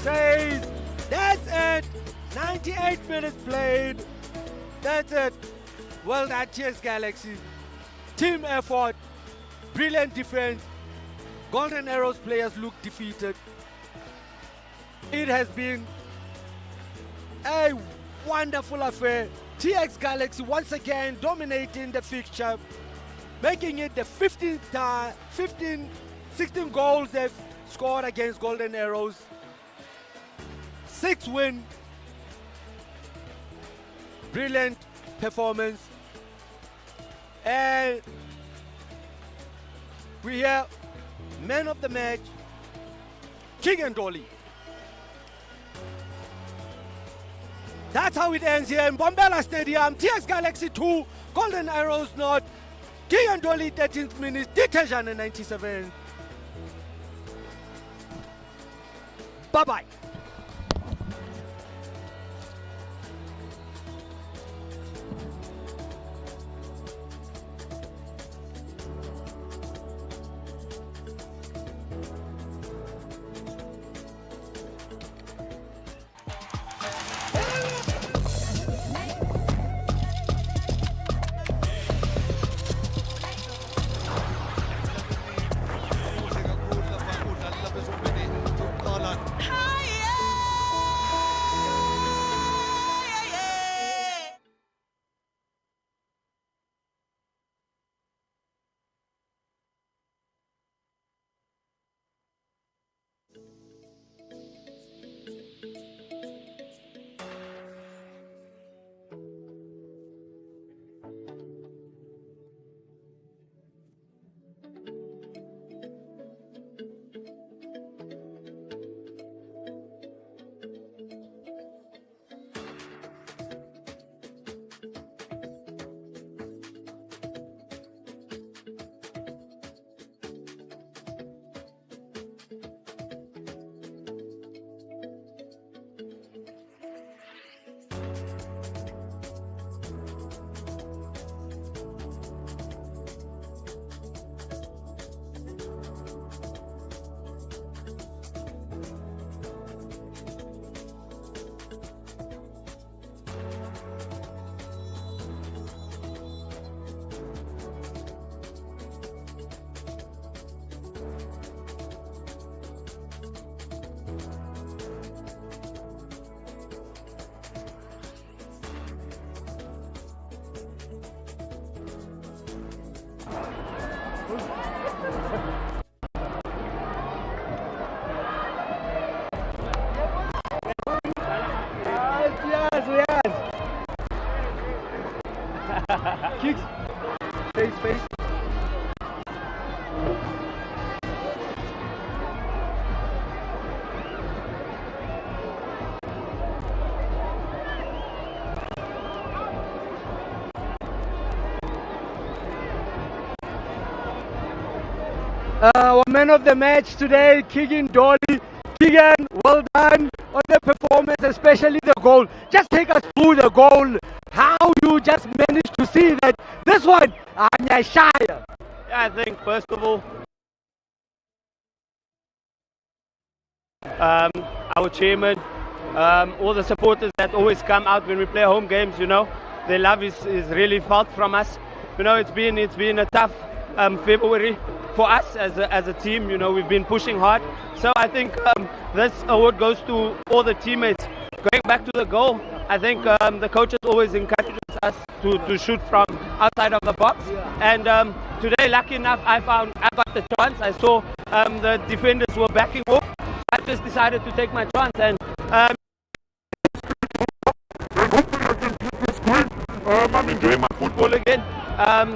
says, that's it. 98 minutes played. That's it. Well done, TS Galaxy. Team effort. Brilliant defense. Golden Arrows players look defeated. It has been a wonderful affair. TX Galaxy once again dominating the fixture, making it the 16 goals they've scored against Golden Arrows. 6 win. Brilliant performance. And we have man of the match, King and Dolly. That's how it ends here in Bombela Stadium. TX Galaxy 2, Golden Arrows not. King and Dolly 13th minute, Detejan 97. Bye-bye. Kicks. Face. Our man of the match today, Keegan Dolly. Keegan, well done on the performance, especially the goal. Just take us through the goal. How you just managed to see that this one, shy. Yeah, I think first of all, our chairman, all the supporters that always come out when we play home games, you know, their love is really felt from us. You know, it's been a tough February for us as a team. You know, we've been pushing hard. So I think this award goes to all the teammates. Going back to the goal, I think the coaches always encourages us to shoot from outside of the box. And today, lucky enough, I got the chance. I saw the defenders were backing off. I just decided to take my chance, and I'm enjoying my football again.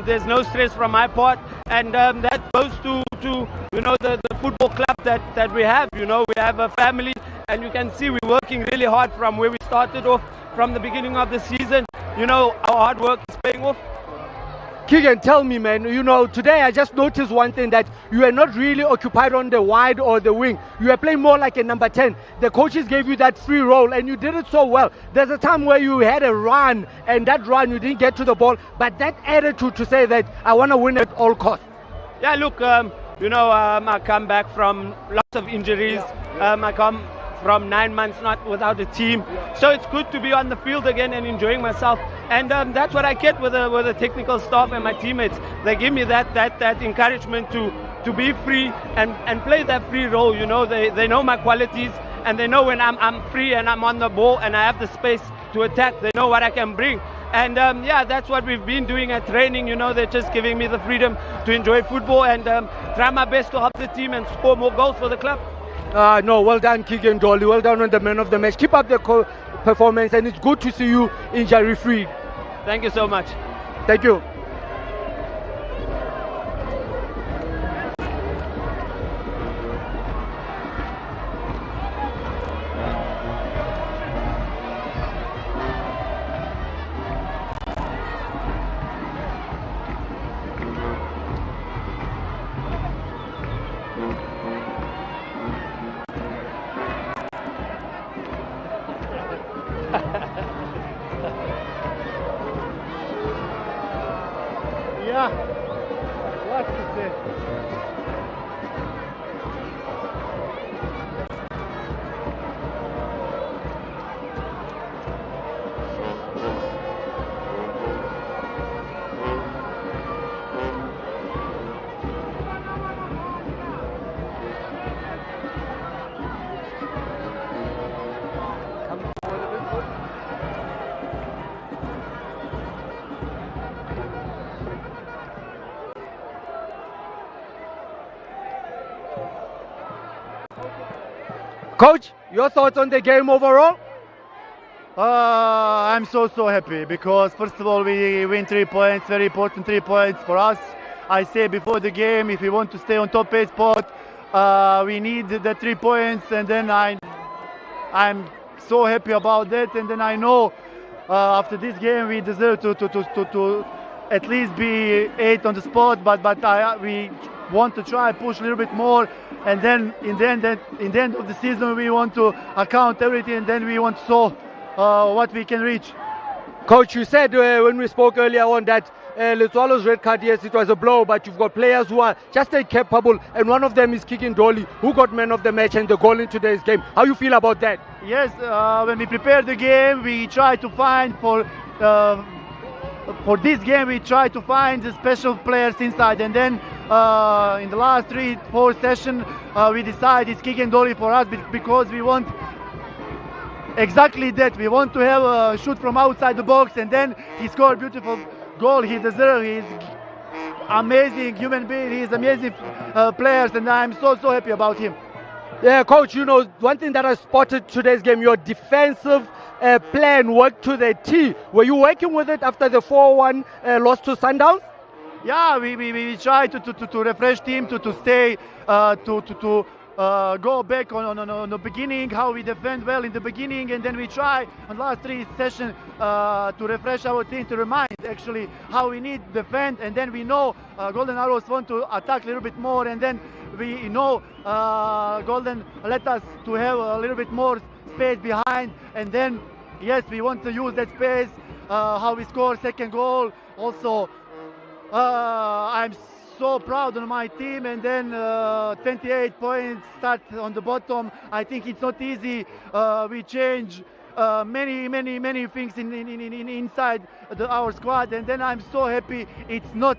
There's no stress from my part, and that goes to the football club that we have. We have a family, and you can see we're working really hard from where we started off from the beginning of the season. Our hard work is paying off. Keegan, tell me, man, today I just noticed one thing, that you are not really occupied on the wide or the wing. You are playing more like a number 10. The coaches gave you that free role and you did it so well. There's a time where you had a run, and that run you didn't get to the ball, but that attitude to say that I want to win at all costs. Yeah, look, I come back from lots of injuries. I come from 9 months not without a team. So it's good to be on the field again and enjoying myself. And that's what I get with the technical staff and my teammates. They give me that encouragement to be free and play that free role. They know my qualities, and they know when I'm free and I'm on the ball and I have the space to attack. They know what I can bring. And that's what we've been doing at training. They're just giving me the freedom to enjoy football and try my best to help the team and score more goals for the club. No, well done, Keegan Dolly. Well done on the man of the match. Keep up the performance, and it's good to see you injury-free. Thank you so much. Thank you. Yeah, what to say? Coach, your thoughts on the game overall? I'm so happy because first of all we win 3 points, very important 3 points for us. I say before the game, if we want to stay on top 8 spot, we need the 3 points, and then I'm so happy about that. And then I know after this game we deserve to at least be 8 on the spot, but we want to try push a little bit more, and then in the end of the season we want to account everything, and then we want to show what we can reach. Coach, you said when we spoke earlier on that Letswalo's red card, yes, it was a blow, but you've got players who are just capable, and one of them is Keegan Dolly, who got man of the match and the goal in today's game. How you feel about that? Yes, when we prepared the game, we tried to find for this game we try to find the special players inside, and then in the last 3-4 sessions we decided it's Keegan Dolly for us because we want exactly that. We want to have a shoot from outside the box, and then he scored a beautiful goal. He deserves. He's amazing human being. He's amazing players, and I'm so happy about him. Yeah, Coach, one thing that I spotted today's game, your defensive plan worked to the T. Were you working with it after the 4-1 loss to Sundowns? Yeah, we try to refresh team, to stay, to go back on the beginning, how we defend well in the beginning, and then we try on last 3 sessions to refresh our team, to remind actually how we need defend, and then we know Golden Arrows want to attack a little bit more, and then we know Golden let us to have a little bit more space behind, and then yes, we want to use that space, how we score second goal. Also, I'm so proud of my team, and then 28 points start on the bottom. I think it's not easy. We change many things inside our squad, and then I'm so happy. It's not.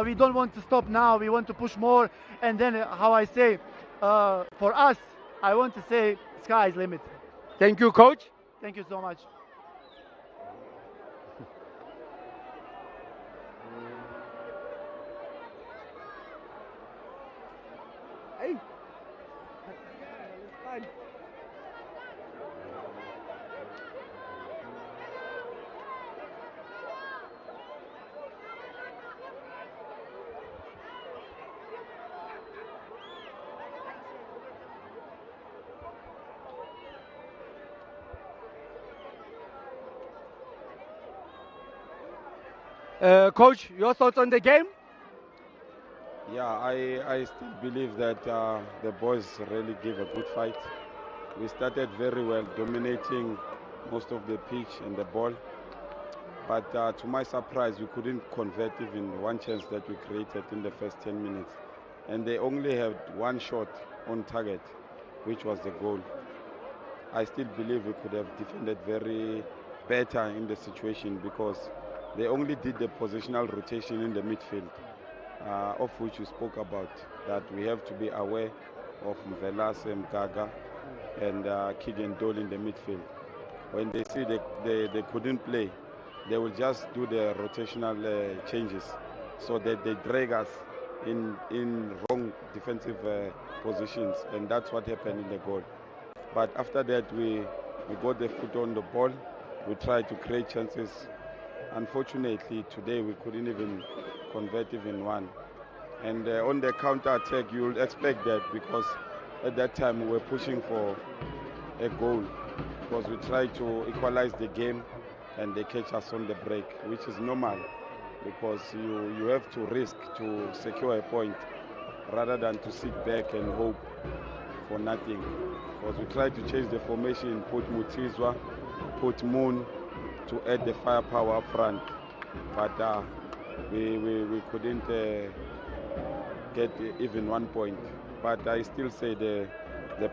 We don't want to stop now. We want to push more, and then how I say, for us, I want to say sky is limit. Thank you, Coach. Thank you so much. Hey. Coach, your thoughts on the game? Yeah, I still believe that the boys really give a good fight. We started very well, dominating most of the pitch and the ball. But to my surprise, we couldn't convert even one chance that we created in the first 10 minutes. And they only had one shot on target, which was the goal. I still believe we could have defended very better in the situation because they only did the positional rotation in the midfield, of which you spoke about, that we have to be aware of Mvelas and Gaga and Keegan Dole in the midfield. When they see they couldn't play, they will just do the rotational changes so that they drag us in wrong defensive positions, and that's what happened in the goal. But after that, we got the foot on the ball. We tried to create chances. Unfortunately, today we couldn't even convert even one. And on the counter attack, you'll expect that because at that time we were pushing for a goal because we tried to equalize the game and they catch us on the break, which is normal because you have to risk to secure a point rather than to sit back and hope for nothing. Because we tried to change the formation, put Mutizwa, put Moon to add the firepower up front, but we couldn't get even 1 point. But I still say the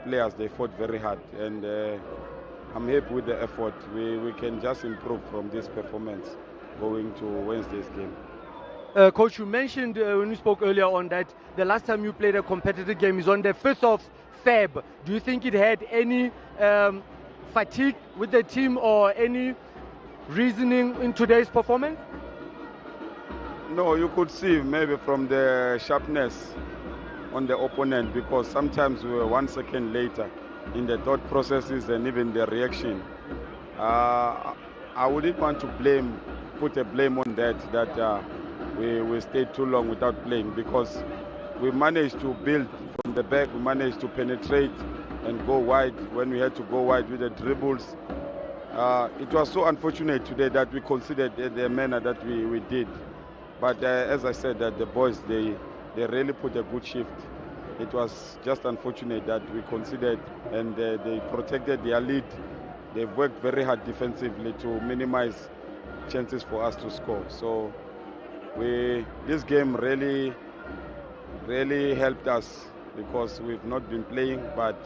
players, they fought very hard, and I'm happy with the effort. We can just improve from this performance going to Wednesday's game. Coach, you mentioned when you spoke earlier on that the last time you played a competitive game is on the 1st of Feb. Do you think it had any fatigue with the team or any reasoning in today's performance? No, you could see maybe from the sharpness on the opponent because sometimes we were 1 second later in the thought processes and even the reaction. I wouldn't want to put a blame on that we stayed too long without playing because we managed to build from the back, we managed to penetrate and go wide when we had to go wide with the dribbles. It was so unfortunate today that we considered the manner that we did. But as I said, that the boys, they really put a good shift. It was just unfortunate that we considered and they protected their lead. They've worked very hard defensively to minimize chances for us to score. So this game really helped us because we've not been playing, but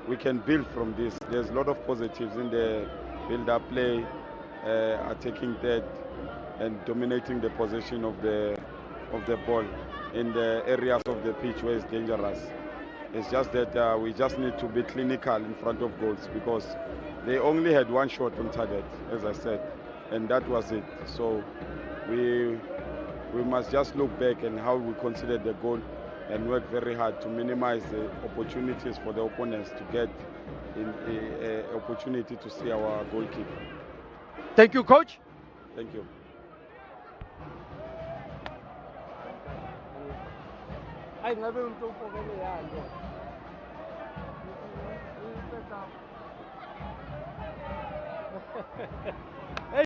we can build from this. There's a lot of positives in the build-up play, attacking that, and dominating the possession of the ball in the areas of the pitch where it's dangerous. It's just that we just need to be clinical in front of goals because they only had one shot on target, as I said, and that was it. So we must just look back and how we considered the goal and work very hard to minimize the opportunities for the opponents to get an opportunity to see our goalkeeper. Thank you, Coach. Thank you. Hey.